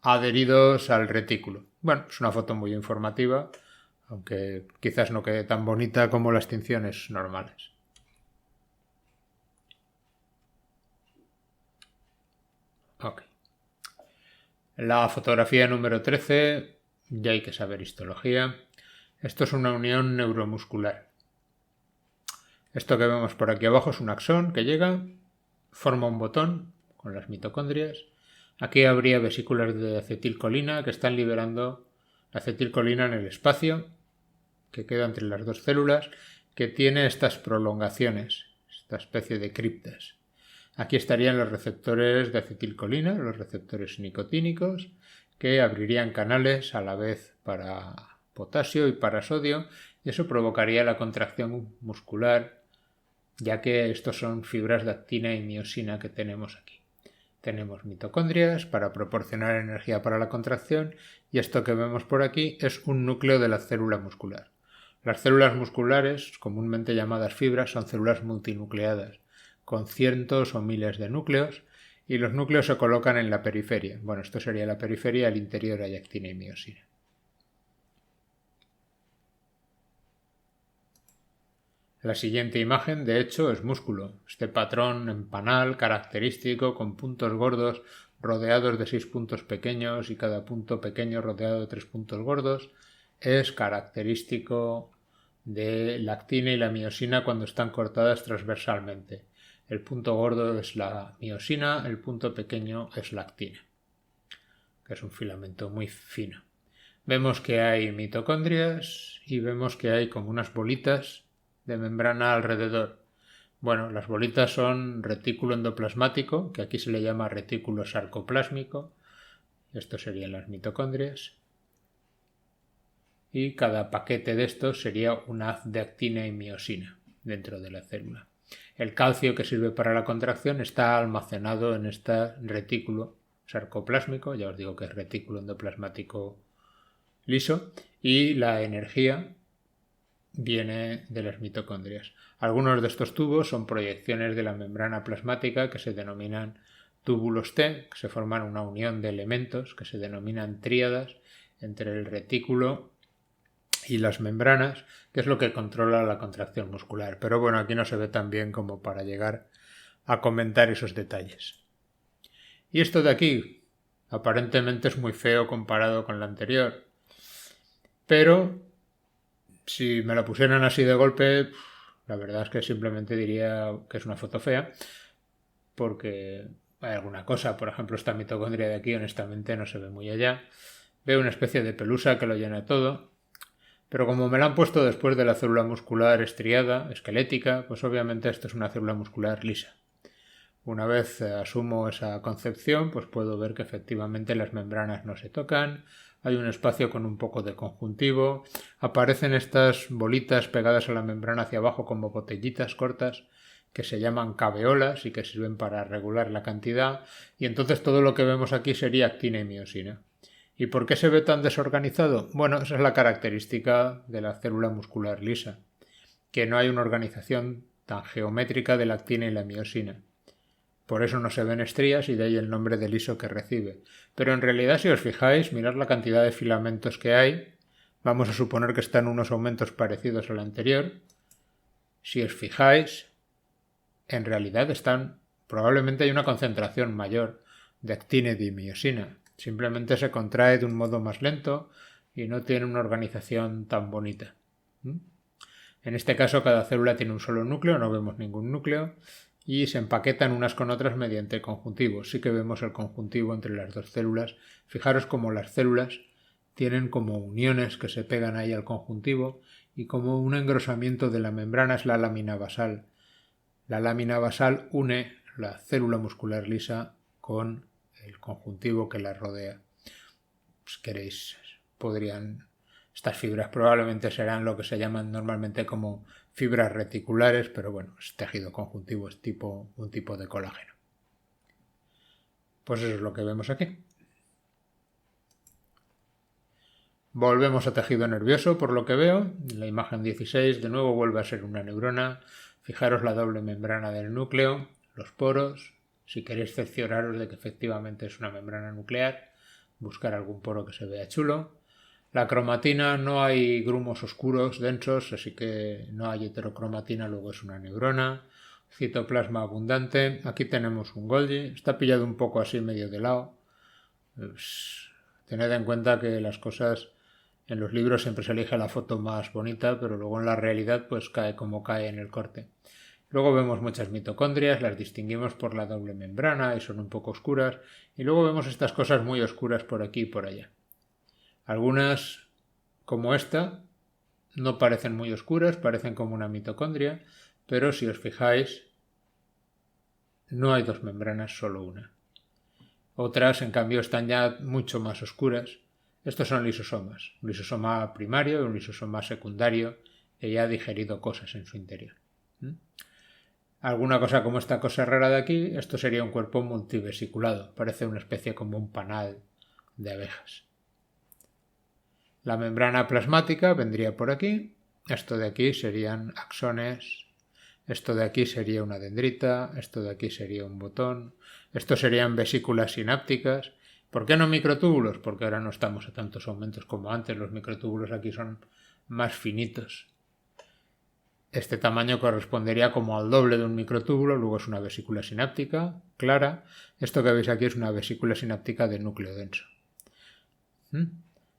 adheridos al retículo. Bueno, es una foto muy informativa. aunque quizás no quede tan bonita como las tinciones normales. Ok. La fotografía número 13, ya hay que saber histología. Esto es una unión neuromuscular. Esto que vemos por aquí abajo es un axón que llega, forma un botón con las mitocondrias. Aquí habría vesículas de acetilcolina que están liberando acetilcolina en el espacio que queda entre las dos células, que tiene estas prolongaciones, esta especie de criptas. Aquí estarían los receptores de acetilcolina, los receptores nicotínicos, que abrirían canales a la vez para potasio y para sodio, y eso provocaría la contracción muscular, ya que estos son fibras de actina y miosina que tenemos aquí. Tenemos mitocondrias para proporcionar energía para la contracción, y esto que vemos por aquí es un núcleo de la célula muscular. Las células musculares, comúnmente llamadas fibras, son células multinucleadas, con cientos o miles de núcleos, y los núcleos se colocan en la periferia. Bueno, esto sería la periferia, al interior hay actina y miosina. La siguiente imagen, de hecho, es músculo. Este patrón en panal característico con puntos gordos rodeados de 6 puntos pequeños y cada punto pequeño rodeado de 3 puntos gordos es característico de la actina y la miosina cuando están cortadas transversalmente. El punto gordo es la miosina, el punto pequeño es la actina, que es un filamento muy fino. Vemos que hay mitocondrias y vemos que hay como unas bolitas de membrana alrededor. Bueno, las bolitas son retículo endoplasmático, que aquí se le llama retículo sarcoplásmico. Esto serían las mitocondrias. Y cada paquete de estos sería un haz de actina y miosina dentro de la célula. El calcio que sirve para la contracción está almacenado en este retículo sarcoplásmico, ya os digo que es retículo endoplasmático liso, y la energía viene de las mitocondrias. Algunos de estos tubos son proyecciones de la membrana plasmática que se denominan túbulos T, que se forman una unión de elementos que se denominan tríadas entre el retículo y las membranas, que es lo que controla la contracción muscular. Pero bueno, aquí no se ve tan bien como para llegar a comentar esos detalles. Y esto de aquí, aparentemente es muy feo comparado con la anterior, pero si me la pusieran así de golpe, la verdad es que simplemente diría que es una foto fea, porque hay alguna cosa, por ejemplo, esta mitocondria de aquí honestamente no se ve muy allá. Veo una especie de pelusa que lo llena todo, pero como me la han puesto después de la célula muscular estriada, esquelética, pues obviamente esto es una célula muscular lisa. Una vez asumo esa concepción, pues puedo ver que efectivamente las membranas no se tocan, hay un espacio con un poco de conjuntivo, aparecen estas bolitas pegadas a la membrana hacia abajo como botellitas cortas que se llaman caveolas y que sirven para regular la cantidad, y entonces todo lo que vemos aquí sería actina y miosina. ¿Y por qué se ve tan desorganizado? Bueno, esa es la característica de la célula muscular lisa, que no hay una organización tan geométrica de la actina y la miosina. Por eso no se ven estrías y de ahí el nombre de liso que recibe. Pero en realidad, si os fijáis, mirad la cantidad de filamentos que hay. Vamos a suponer que están unos aumentos parecidos al anterior. Si os fijáis, en realidad probablemente hay una concentración mayor de actina y de miosina. Simplemente se contrae de un modo más lento y no tiene una organización tan bonita. En este caso, cada célula tiene un solo núcleo, no vemos ningún núcleo, y se empaquetan unas con otras mediante conjuntivos. Sí que vemos el conjuntivo entre las dos células. Fijaros cómo las células tienen como uniones que se pegan ahí al conjuntivo y como un engrosamiento de la membrana es la lámina basal. La lámina basal une la célula muscular lisa con el conjuntivo que la rodea. Si queréis, estas fibras probablemente serán lo que se llaman normalmente como fibras reticulares, pero bueno, es tejido conjuntivo, es un tipo de colágeno. Pues eso es lo que vemos aquí. Volvemos a tejido nervioso, por lo que veo. La imagen 16 de nuevo vuelve a ser una neurona. Fijaros la doble membrana del núcleo, los poros. Si queréis cercioraros de que efectivamente es una membrana nuclear, buscar algún poro que se vea chulo. La cromatina, no hay grumos oscuros densos, así que no hay heterocromatina, luego es una neurona. Citoplasma abundante. Aquí tenemos un Golgi. Está pillado un poco así medio de lado. Pues, tened en cuenta que las cosas en los libros siempre se elige la foto más bonita, pero luego en la realidad pues cae como cae en el corte. Luego vemos muchas mitocondrias, las distinguimos por la doble membrana y son un poco oscuras. Y luego vemos estas cosas muy oscuras por aquí y por allá. Algunas, como esta, no parecen muy oscuras, parecen como una mitocondria, pero si os fijáis, no hay dos membranas, solo una. Otras, en cambio, están ya mucho más oscuras. Estos son lisosomas, un lisosoma primario y un lisosoma secundario que ya ha digerido cosas en su interior. Alguna cosa como esta cosa rara de aquí, esto sería un cuerpo multivesiculado, parece una especie como un panal de abejas. La membrana plasmática vendría por aquí, esto de aquí serían axones, esto de aquí sería una dendrita, esto de aquí sería un botón, esto serían vesículas sinápticas. ¿Por qué no microtúbulos? Porque ahora no estamos a tantos aumentos como antes, los microtúbulos aquí son más finitos. Este tamaño correspondería como al doble de un microtúbulo, luego es una vesícula sináptica clara. Esto que veis aquí es una vesícula sináptica de núcleo denso.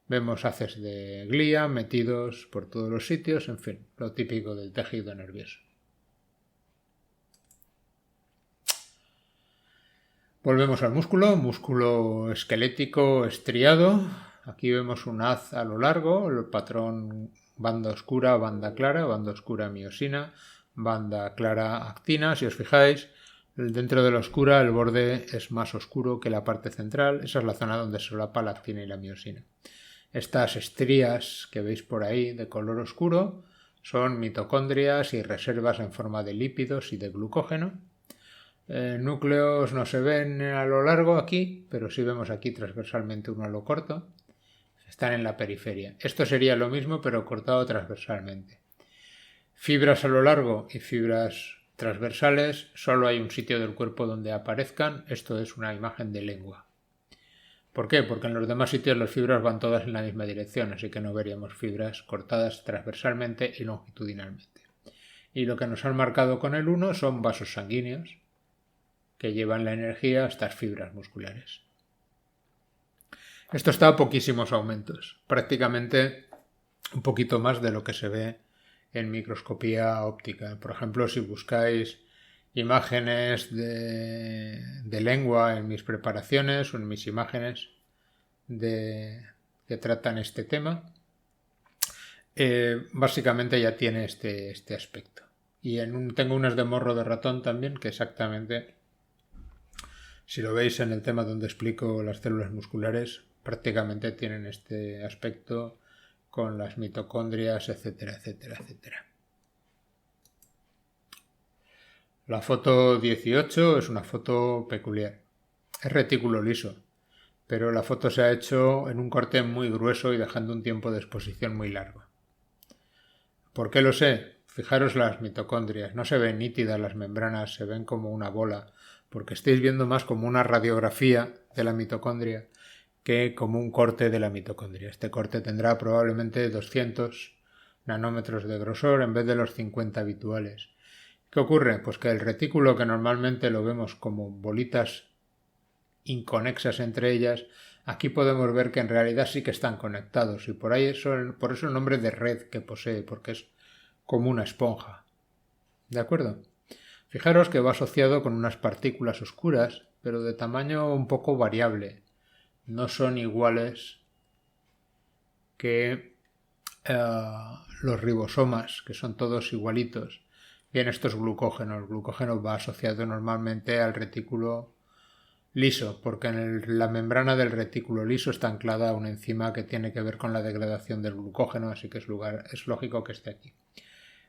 Vemos haces de glía metidos por todos los sitios, en fin, lo típico del tejido nervioso. Volvemos al músculo esquelético estriado. Aquí vemos un haz a lo largo, el patrón banda oscura miosina, banda clara actina. Si os fijáis, dentro de la oscura el borde es más oscuro que la parte central. Esa es la zona donde solapa la actina y la miosina. Estas estrías que veis por ahí de color oscuro son mitocondrias y reservas en forma de lípidos y de glucógeno. Núcleos no se ven a lo largo aquí, pero sí vemos aquí transversalmente uno a lo corto. Están en la periferia. Esto sería lo mismo, pero cortado transversalmente. Fibras a lo largo y fibras transversales, solo hay un sitio del cuerpo donde aparezcan. Esto es una imagen de lengua. ¿Por qué? Porque en los demás sitios las fibras van todas en la misma dirección, así que no veríamos fibras cortadas transversalmente y longitudinalmente. Y lo que nos han marcado con el 1 son vasos sanguíneos que llevan la energía a estas fibras musculares. Esto está a poquísimos aumentos, prácticamente un poquito más de lo que se ve en microscopía óptica. Por ejemplo, si buscáis imágenes de lengua en mis preparaciones o en mis imágenes que tratan este tema, básicamente ya tiene este aspecto. Y tengo unas de morro de ratón también que exactamente, si lo veis en el tema donde explico las células musculares, prácticamente tienen este aspecto con las mitocondrias, etcétera, etcétera, etcétera. La foto 18 es una foto peculiar. Es retículo liso, pero la foto se ha hecho en un corte muy grueso y dejando un tiempo de exposición muy largo. ¿Por qué lo sé? Fijaros las mitocondrias. No se ven nítidas las membranas, se ven como una bola, porque estáis viendo más como una radiografía de la mitocondria que como un corte de la mitocondria. Este corte tendrá probablemente 200 nanómetros de grosor en vez de los 50 habituales. ¿Qué ocurre? Pues que el retículo, que normalmente lo vemos como bolitas inconexas entre ellas, aquí podemos ver que en realidad sí que están conectados y por eso el nombre de red que posee, porque es como una esponja. ¿De acuerdo? Fijaros que va asociado con unas partículas oscuras, pero de tamaño un poco variable. No son iguales que los ribosomas, que son todos igualitos. Bien, esto es glucógeno. El glucógeno va asociado normalmente al retículo liso, porque en la membrana del retículo liso está anclada una enzima que tiene que ver con la degradación del glucógeno, así que es lógico que esté aquí.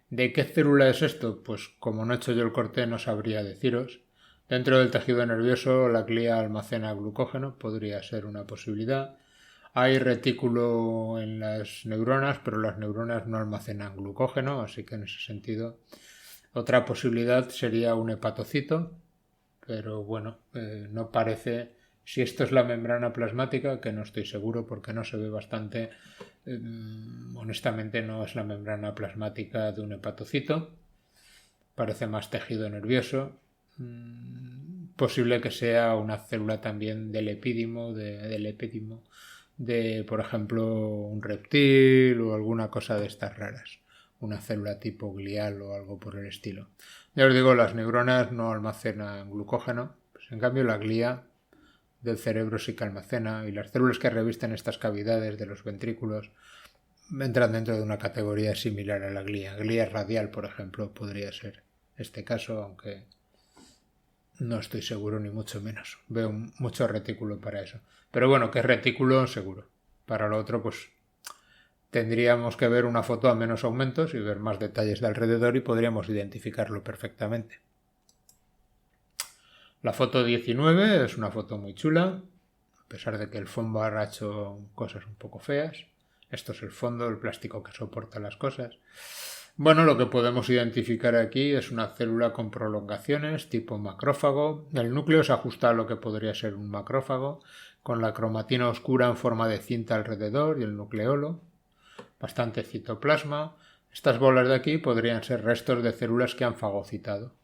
¿De qué célula es esto? Pues como no he hecho yo el corte no sabría deciros. Dentro del tejido nervioso la glía almacena glucógeno, podría ser una posibilidad. Hay retículo en las neuronas, pero las neuronas no almacenan glucógeno, así que en ese sentido otra posibilidad sería un hepatocito, pero bueno, no parece. Si esto es la membrana plasmática, que no estoy seguro porque no se ve bastante, Honestamente no es la membrana plasmática de un hepatocito, parece más tejido nervioso. Posible que sea una célula también del epídimo, de, por ejemplo, un reptil o alguna cosa de estas raras. Una célula tipo glial o algo por el estilo. Ya os digo, las neuronas no almacenan glucógeno, pues en cambio la glía del cerebro sí que almacena, y las células que revisten estas cavidades de los ventrículos entran dentro de una categoría similar a la glía. Glía radial, por ejemplo, podría ser este caso, aunque no estoy seguro ni mucho menos. Veo mucho retículo para eso. Pero bueno, que es retículo seguro. Para lo otro, pues tendríamos que ver una foto a menos aumentos y ver más detalles de alrededor y podríamos identificarlo perfectamente. La foto 19 es una foto muy chula, a pesar de que el fondo ha hecho cosas un poco feas. Esto es el fondo, el plástico que soporta las cosas. Bueno, lo que podemos identificar aquí es una célula con prolongaciones tipo macrófago. El núcleo se ajusta a lo que podría ser un macrófago, con la cromatina oscura en forma de cinta alrededor y el nucleolo. Bastante citoplasma. Estas bolas de aquí podrían ser restos de células que han fagocitado.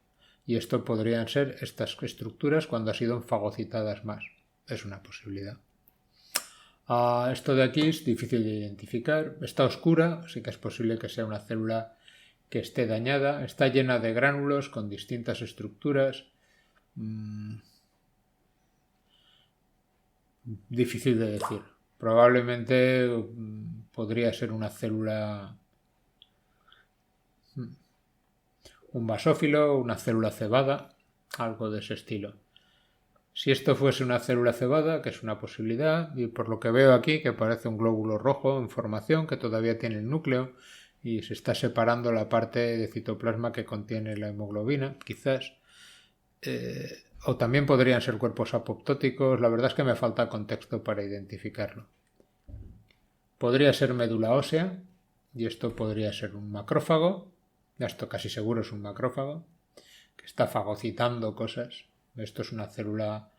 Y esto podrían ser estas estructuras cuando han sido fagocitadas más. Es una posibilidad. Esto de aquí es difícil de identificar. Está oscura, así que es posible que sea una célula que esté dañada. Está llena de gránulos con distintas estructuras. Difícil de decir. Probablemente podría ser una célula, un basófilo, una célula cebada, algo de ese estilo. Si esto fuese una célula cebada, que es una posibilidad, y por lo que veo aquí, que parece un glóbulo rojo en formación, que todavía tiene el núcleo, y se está separando la parte de citoplasma que contiene la hemoglobina, quizás. O también podrían ser cuerpos apoptóticos. La verdad es que me falta contexto para identificarlo. Podría ser médula ósea, y esto podría ser un macrófago. Esto casi seguro es un macrófago, que está fagocitando cosas. Esto es una célula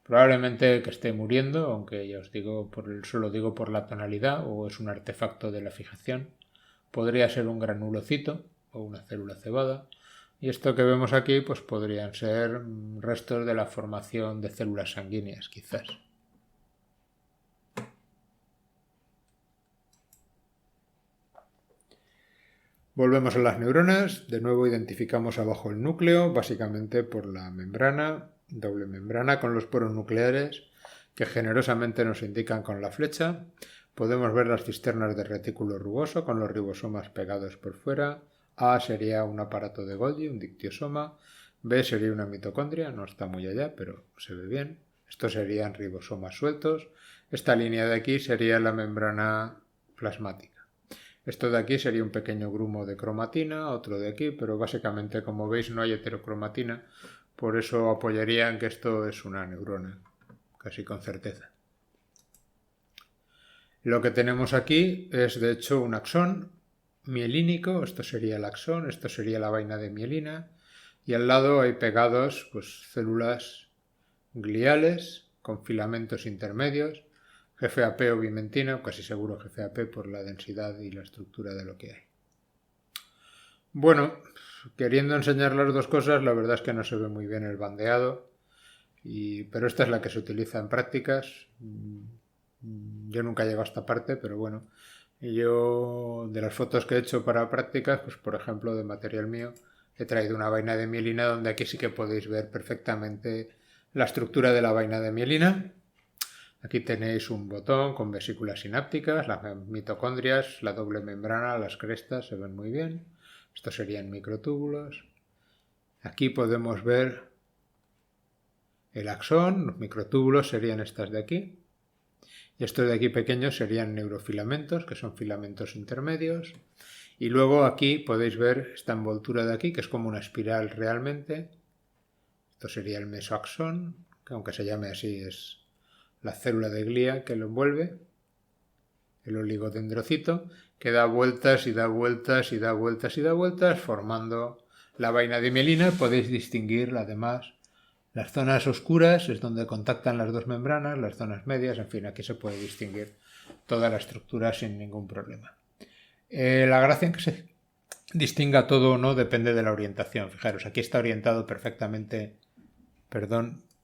probablemente que esté muriendo, aunque ya os digo, solo digo por la tonalidad, o es un artefacto de la fijación. Podría ser un granulocito o una célula cebada. Y esto que vemos aquí pues podrían ser restos de la formación de células sanguíneas, quizás. Volvemos a las neuronas. De nuevo identificamos abajo el núcleo, básicamente por la membrana, doble membrana con los poros nucleares que generosamente nos indican con la flecha. Podemos ver las cisternas de retículo rugoso con los ribosomas pegados por fuera. A sería un aparato de Golgi, un dictiosoma. B sería una mitocondria, no está muy allá, pero se ve bien. Estos serían ribosomas sueltos. Esta línea de aquí sería la membrana plasmática. Esto de aquí sería un pequeño grumo de cromatina, otro de aquí, pero básicamente, como veis, no hay heterocromatina. Por eso apoyarían que esto es una neurona, casi con certeza. Lo que tenemos aquí es, de hecho, un axón mielínico. Esto sería el axón, esto sería la vaina de mielina. Y al lado hay pegados pues, células gliales con filamentos intermedios. GFAP o bimentina, casi seguro GFAP por la densidad y la estructura de lo que hay. Bueno, queriendo enseñar las dos cosas, la verdad es que no se ve muy bien el bandeado, pero esta es la que se utiliza en prácticas. Yo nunca llego a esta parte, pero bueno, yo de las fotos que he hecho para prácticas, pues por ejemplo de material mío, he traído una vaina de mielina donde aquí sí que podéis ver perfectamente la estructura de la vaina de mielina. Aquí tenéis un botón con vesículas sinápticas, las mitocondrias, la doble membrana, las crestas se ven muy bien. Estos serían microtúbulos. Aquí podemos ver el axón, los microtúbulos serían estas de aquí. Y estos de aquí pequeños serían neurofilamentos, que son filamentos intermedios. Y luego aquí podéis ver esta envoltura de aquí, que es como una espiral realmente. Esto sería el mesoaxón, que aunque se llame así es la célula de glía que lo envuelve, el oligodendrocito, que da vueltas y da vueltas y da vueltas y da vueltas, formando la vaina de mielina. Podéis distinguir además las zonas oscuras, es donde contactan las dos membranas, las zonas medias, en fin, aquí se puede distinguir toda la estructura sin ningún problema. La gracia en que se distinga todo o no depende de la orientación. Fijaros, aquí está orientado perfectamente,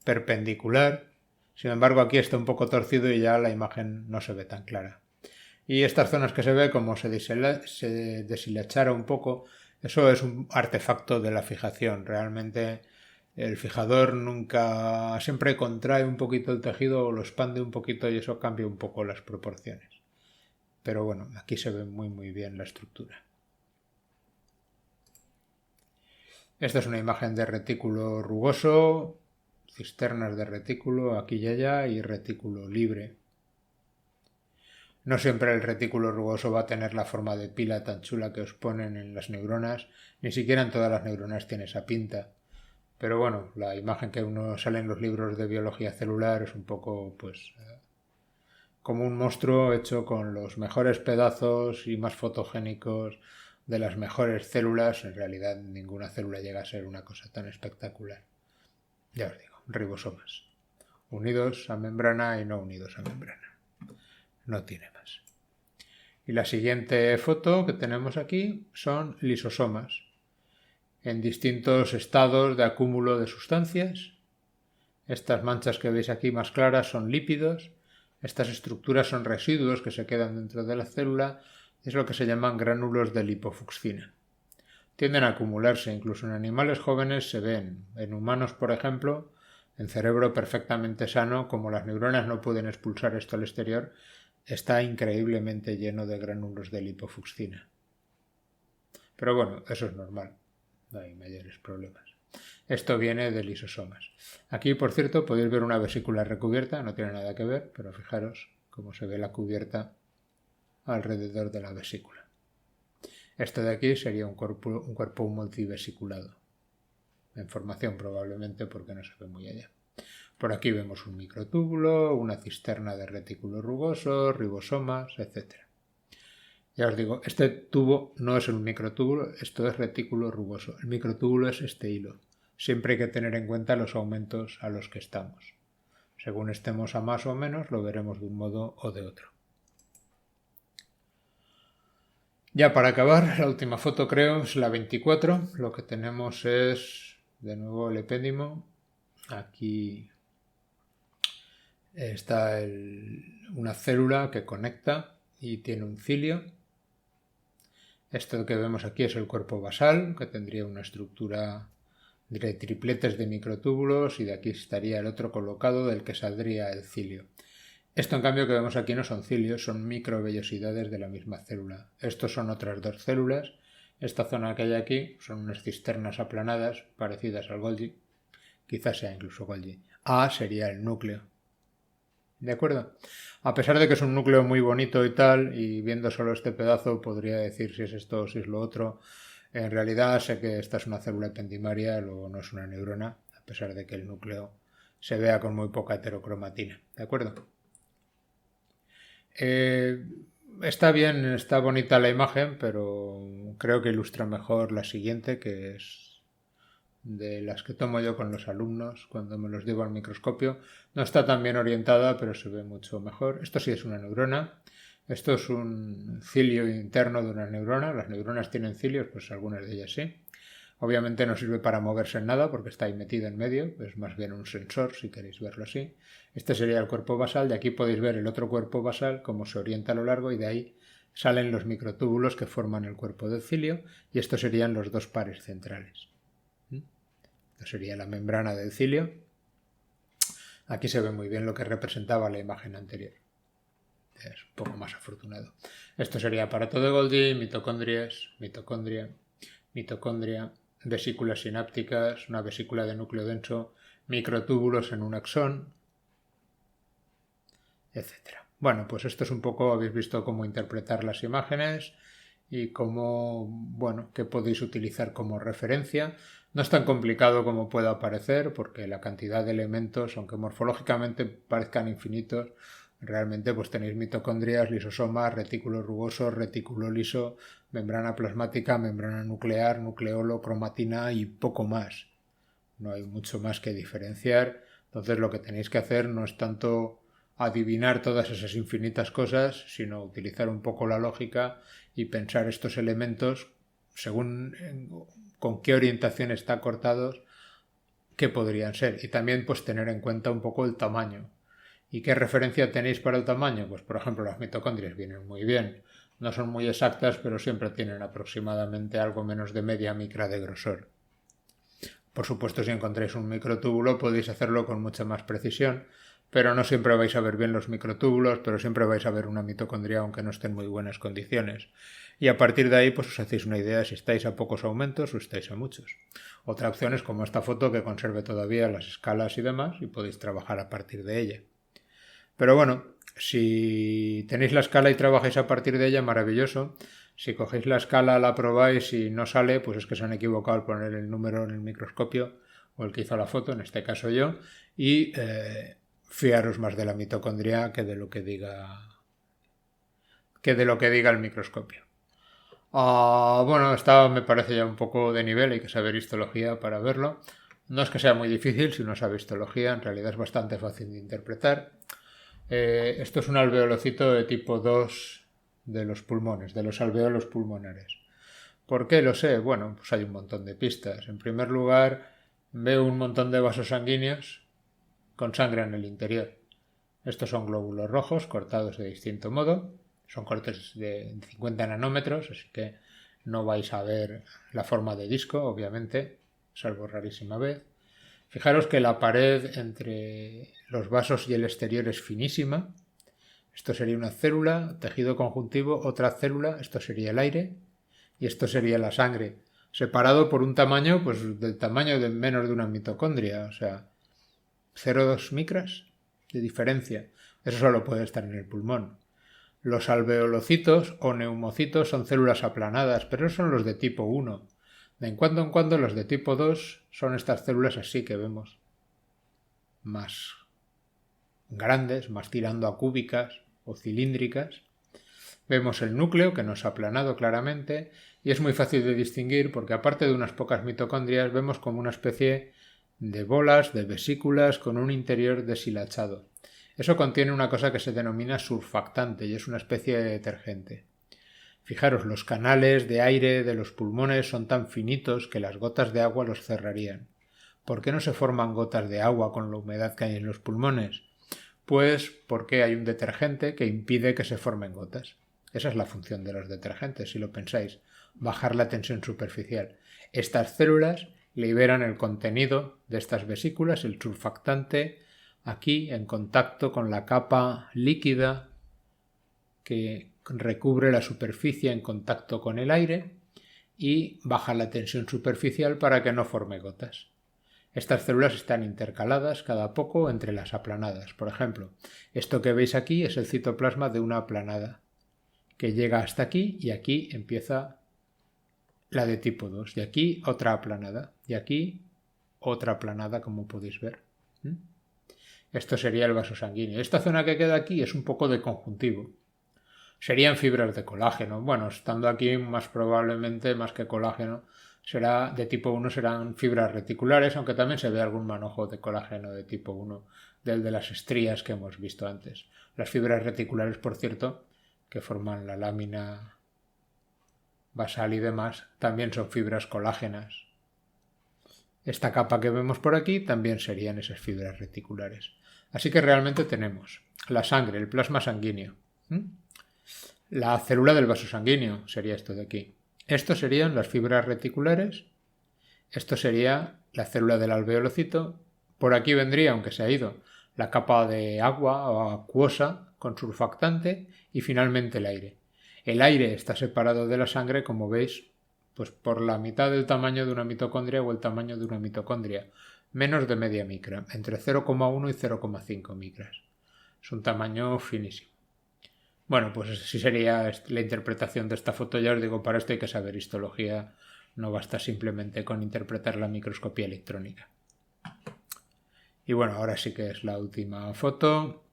perpendicular. Sin embargo, aquí está un poco torcido y ya la imagen no se ve tan clara. Y estas zonas que se ve como se deshilachara un poco, eso es un artefacto de la fijación. Realmente el fijador siempre contrae un poquito el tejido o lo expande un poquito y eso cambia un poco las proporciones. Pero bueno, aquí se ve muy bien la estructura. Esta es una imagen de retículo rugoso, cisternas de retículo aquí y allá y retículo libre. No siempre el retículo rugoso va a tener la forma de pila tan chula que os ponen en las neuronas, ni siquiera en todas las neuronas tiene esa pinta. Pero bueno, la imagen que uno sale en los libros de biología celular es un poco, pues, como un monstruo hecho con los mejores pedazos y más fotogénicos de las mejores células. En realidad ninguna célula llega a ser una cosa tan espectacular. Ya os digo, ribosomas. Unidos a membrana y no unidos a membrana. No tiene más. Y la siguiente foto que tenemos aquí son lisosomas en distintos estados de acúmulo de sustancias. Estas manchas que veis aquí más claras son lípidos. Estas estructuras son residuos que se quedan dentro de la célula. Es lo que se llaman gránulos de lipofuctina. Tienden a acumularse, incluso en animales jóvenes se ven. En humanos, por ejemplo, en cerebro perfectamente sano, como las neuronas no pueden expulsar esto al exterior, está increíblemente lleno de gránulos de lipofuctina. Pero bueno, eso es normal. No hay mayores problemas. Esto viene de lisosomas. Aquí, por cierto, podéis ver una vesícula recubierta, no tiene nada que ver, pero fijaros cómo se ve la cubierta alrededor de la vesícula. Esto de aquí sería un cuerpo multivesiculado. En formación probablemente porque no se ve muy allá. Por aquí vemos un microtúbulo, una cisterna de retículo rugoso, ribosomas, etc. Ya os digo, este tubo no es un microtúbulo, esto es retículo rugoso. El microtúbulo es este hilo. Siempre hay que tener en cuenta los aumentos a los que estamos. Según estemos a más o menos, lo veremos de un modo o de otro. Ya para acabar, la última foto creo es la 24. Lo que tenemos es, de nuevo, el epéndimo. Aquí está una célula que conecta y tiene un cilio. Esto que vemos aquí es el cuerpo basal, que tendría una estructura de tripletes de microtúbulos y de aquí estaría el otro colocado del que saldría el cilio. Esto en cambio que vemos aquí no son cilios, son microvellosidades de la misma célula. Estos son otras dos células. Esta zona que hay aquí son unas cisternas aplanadas parecidas al Golgi. Quizás sea incluso Golgi. A sería el núcleo. ¿De acuerdo? A pesar de que es un núcleo muy bonito y tal, y viendo solo este pedazo podría decir si es esto o si es lo otro. En realidad sé que esta es una célula ependimaria, luego no es una neurona, a pesar de que el núcleo se vea con muy poca heterocromatina. ¿De acuerdo? Está bien, está bonita la imagen, pero creo que ilustra mejor la siguiente, que es de las que tomo yo con los alumnos cuando me los llevo al microscopio. No está tan bien orientada, pero se ve mucho mejor. Esto sí es una neurona. Esto es un cilio interno de una neurona. Las neuronas tienen cilios, pues algunas de ellas sí. Obviamente no sirve para moverse en nada porque está ahí metido en medio, es más bien un sensor si queréis verlo así. Este sería el cuerpo basal, de aquí podéis ver el otro cuerpo basal, cómo se orienta a lo largo y de ahí salen los microtúbulos que forman el cuerpo del cilio y estos serían los dos pares centrales. Esto sería la membrana del cilio. Aquí se ve muy bien lo que representaba la imagen anterior. Es un poco más afortunado. Esto sería aparato de Golgi, mitocondria, vesículas sinápticas, una vesícula de núcleo denso, microtúbulos en un axón, etc. Bueno, pues esto es un poco, habéis visto cómo interpretar las imágenes y cómo, bueno, qué podéis utilizar como referencia. No es tan complicado como pueda parecer, porque la cantidad de elementos, aunque morfológicamente parezcan infinitos, realmente pues tenéis mitocondrias, lisosomas, retículo rugoso, retículo liso, membrana plasmática, membrana nuclear, nucleolo, cromatina y poco más. No hay mucho más que diferenciar. Entonces lo que tenéis que hacer no es tanto adivinar todas esas infinitas cosas, sino utilizar un poco la lógica y pensar estos elementos según con qué orientación están cortados, qué podrían ser. Y también pues tener en cuenta un poco el tamaño. ¿Y qué referencia tenéis para el tamaño? Pues por ejemplo las mitocondrias vienen muy bien. No son muy exactas, pero siempre tienen aproximadamente algo menos de media micra de grosor. Por supuesto, si encontráis un microtúbulo podéis hacerlo con mucha más precisión, pero no siempre vais a ver bien los microtúbulos, pero siempre vais a ver una mitocondria aunque no esté en muy buenas condiciones. Y a partir de ahí pues os hacéis una idea si estáis a pocos aumentos o estáis a muchos. Otra opción es como esta foto que conserve todavía las escalas y demás y podéis trabajar a partir de ella. Pero bueno, si tenéis la escala y trabajáis a partir de ella, maravilloso. Si cogéis la escala, la probáis y no sale, pues es que se han equivocado al poner el número en el microscopio, o el que hizo la foto, en este caso yo, y fiaros más de la mitocondria que de lo que diga el microscopio. Bueno, esta me parece ya un poco de nivel, hay que saber histología para verlo. No es que sea muy difícil si uno sabe histología, en realidad es bastante fácil de interpretar. Esto es un alveolocito de tipo 2 de los pulmones, de los alveolos pulmonares. ¿Por qué lo sé? Bueno, pues hay un montón de pistas. En primer lugar, veo un montón de vasos sanguíneos con sangre en el interior. Estos son glóbulos rojos cortados de distinto modo. Son cortes de 50 nanómetros, así que no vais a ver la forma de disco, obviamente, salvo rarísima vez. Fijaros que la pared entre los vasos y el exterior es finísima. Esto sería una célula, tejido conjuntivo, otra célula, esto sería el aire y esto sería la sangre, separado por un tamaño, pues del tamaño de menos de una mitocondria, o sea, 0,2 micras de diferencia. Eso solo puede estar en el pulmón. Los alveolocitos o neumocitos son células aplanadas, pero son los de tipo 1. De en cuando los de tipo 2 son estas células así que vemos más grandes, más tirando a cúbicas o cilíndricas. Vemos el núcleo que no es aplanado claramente y es muy fácil de distinguir porque aparte de unas pocas mitocondrias vemos como una especie de bolas, de vesículas con un interior deshilachado. Eso contiene una cosa que se denomina surfactante y es una especie de detergente. Fijaros, los canales de aire de los pulmones son tan finitos que las gotas de agua los cerrarían. ¿Por qué no se forman gotas de agua con la humedad que hay en los pulmones? Pues porque hay un detergente que impide que se formen gotas. Esa es la función de los detergentes, si lo pensáis, bajar la tensión superficial. Estas células liberan el contenido de estas vesículas, el surfactante, aquí en contacto con la capa líquida que recubre la superficie en contacto con el aire y baja la tensión superficial para que no forme gotas. Estas células están intercaladas cada poco entre las aplanadas. Por ejemplo, esto que veis aquí es el citoplasma de una aplanada que llega hasta aquí y aquí empieza la de tipo 2. Y aquí otra aplanada y aquí otra aplanada, como podéis ver. Esto sería el vaso sanguíneo. Esta zona que queda aquí es un poco de conjuntivo. Serían fibras de colágeno. Bueno, estando aquí más probablemente, más que colágeno, será de tipo 1 serán fibras reticulares, aunque también se ve algún manojo de colágeno de tipo 1, del de las estrías que hemos visto antes. Las fibras reticulares, por cierto, que forman la lámina basal y demás, también son fibras colágenas. Esta capa que vemos por aquí también serían esas fibras reticulares. Así que realmente tenemos la sangre, el plasma sanguíneo. La célula del vaso sanguíneo sería esto de aquí. Estos serían las fibras reticulares. Esto sería la célula del alveolocito. Por aquí vendría, aunque se ha ido, la capa de agua o acuosa con surfactante y finalmente el aire. El aire está separado de la sangre, como veis, pues por la mitad del tamaño de una mitocondria o el tamaño de una mitocondria. Menos de media micra, entre 0,1 y 0,5 micras. Es un tamaño finísimo. Bueno, pues así sería la interpretación de esta foto. Ya os digo, para esto hay que saber histología. No basta simplemente con interpretar la microscopía electrónica. Y bueno, ahora sí que es la última foto.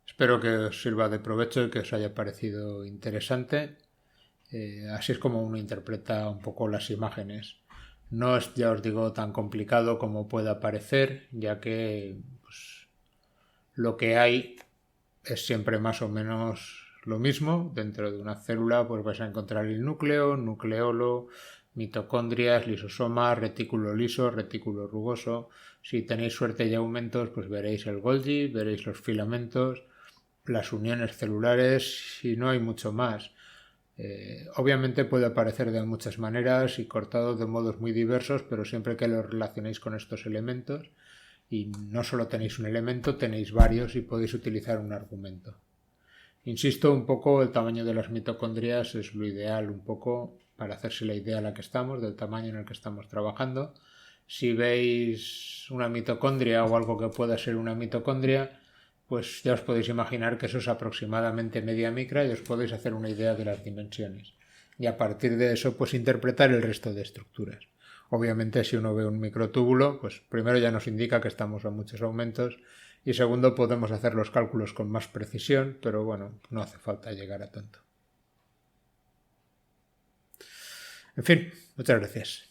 Espero que os sirva de provecho y que os haya parecido interesante. Así es como uno interpreta un poco las imágenes. No es, ya os digo, tan complicado como pueda parecer, ya que pues, lo que hay es siempre más o menos lo mismo. Dentro de una célula pues vais a encontrar el núcleo, nucleolo, mitocondrias, lisosomas, retículo liso, retículo rugoso. Si tenéis suerte y aumentos, pues veréis el Golgi, veréis los filamentos, las uniones celulares y no hay mucho más. Obviamente puede aparecer de muchas maneras y cortado de modos muy diversos, pero siempre que lo relacionéis con estos elementos, y no solo tenéis un elemento, tenéis varios y podéis utilizar un argumento. Insisto, un poco el tamaño de las mitocondrias es lo ideal un poco para hacerse la idea a la que estamos, del tamaño en el que estamos trabajando. Si veis una mitocondria o algo que pueda ser una mitocondria, pues ya os podéis imaginar que eso es aproximadamente media micra y os podéis hacer una idea de las dimensiones. Y a partir de eso, pues interpretar el resto de estructuras. Obviamente, si uno ve un microtúbulo, pues primero ya nos indica que estamos a muchos aumentos y segundo podemos hacer los cálculos con más precisión, pero bueno, no hace falta llegar a tanto. En fin, muchas gracias.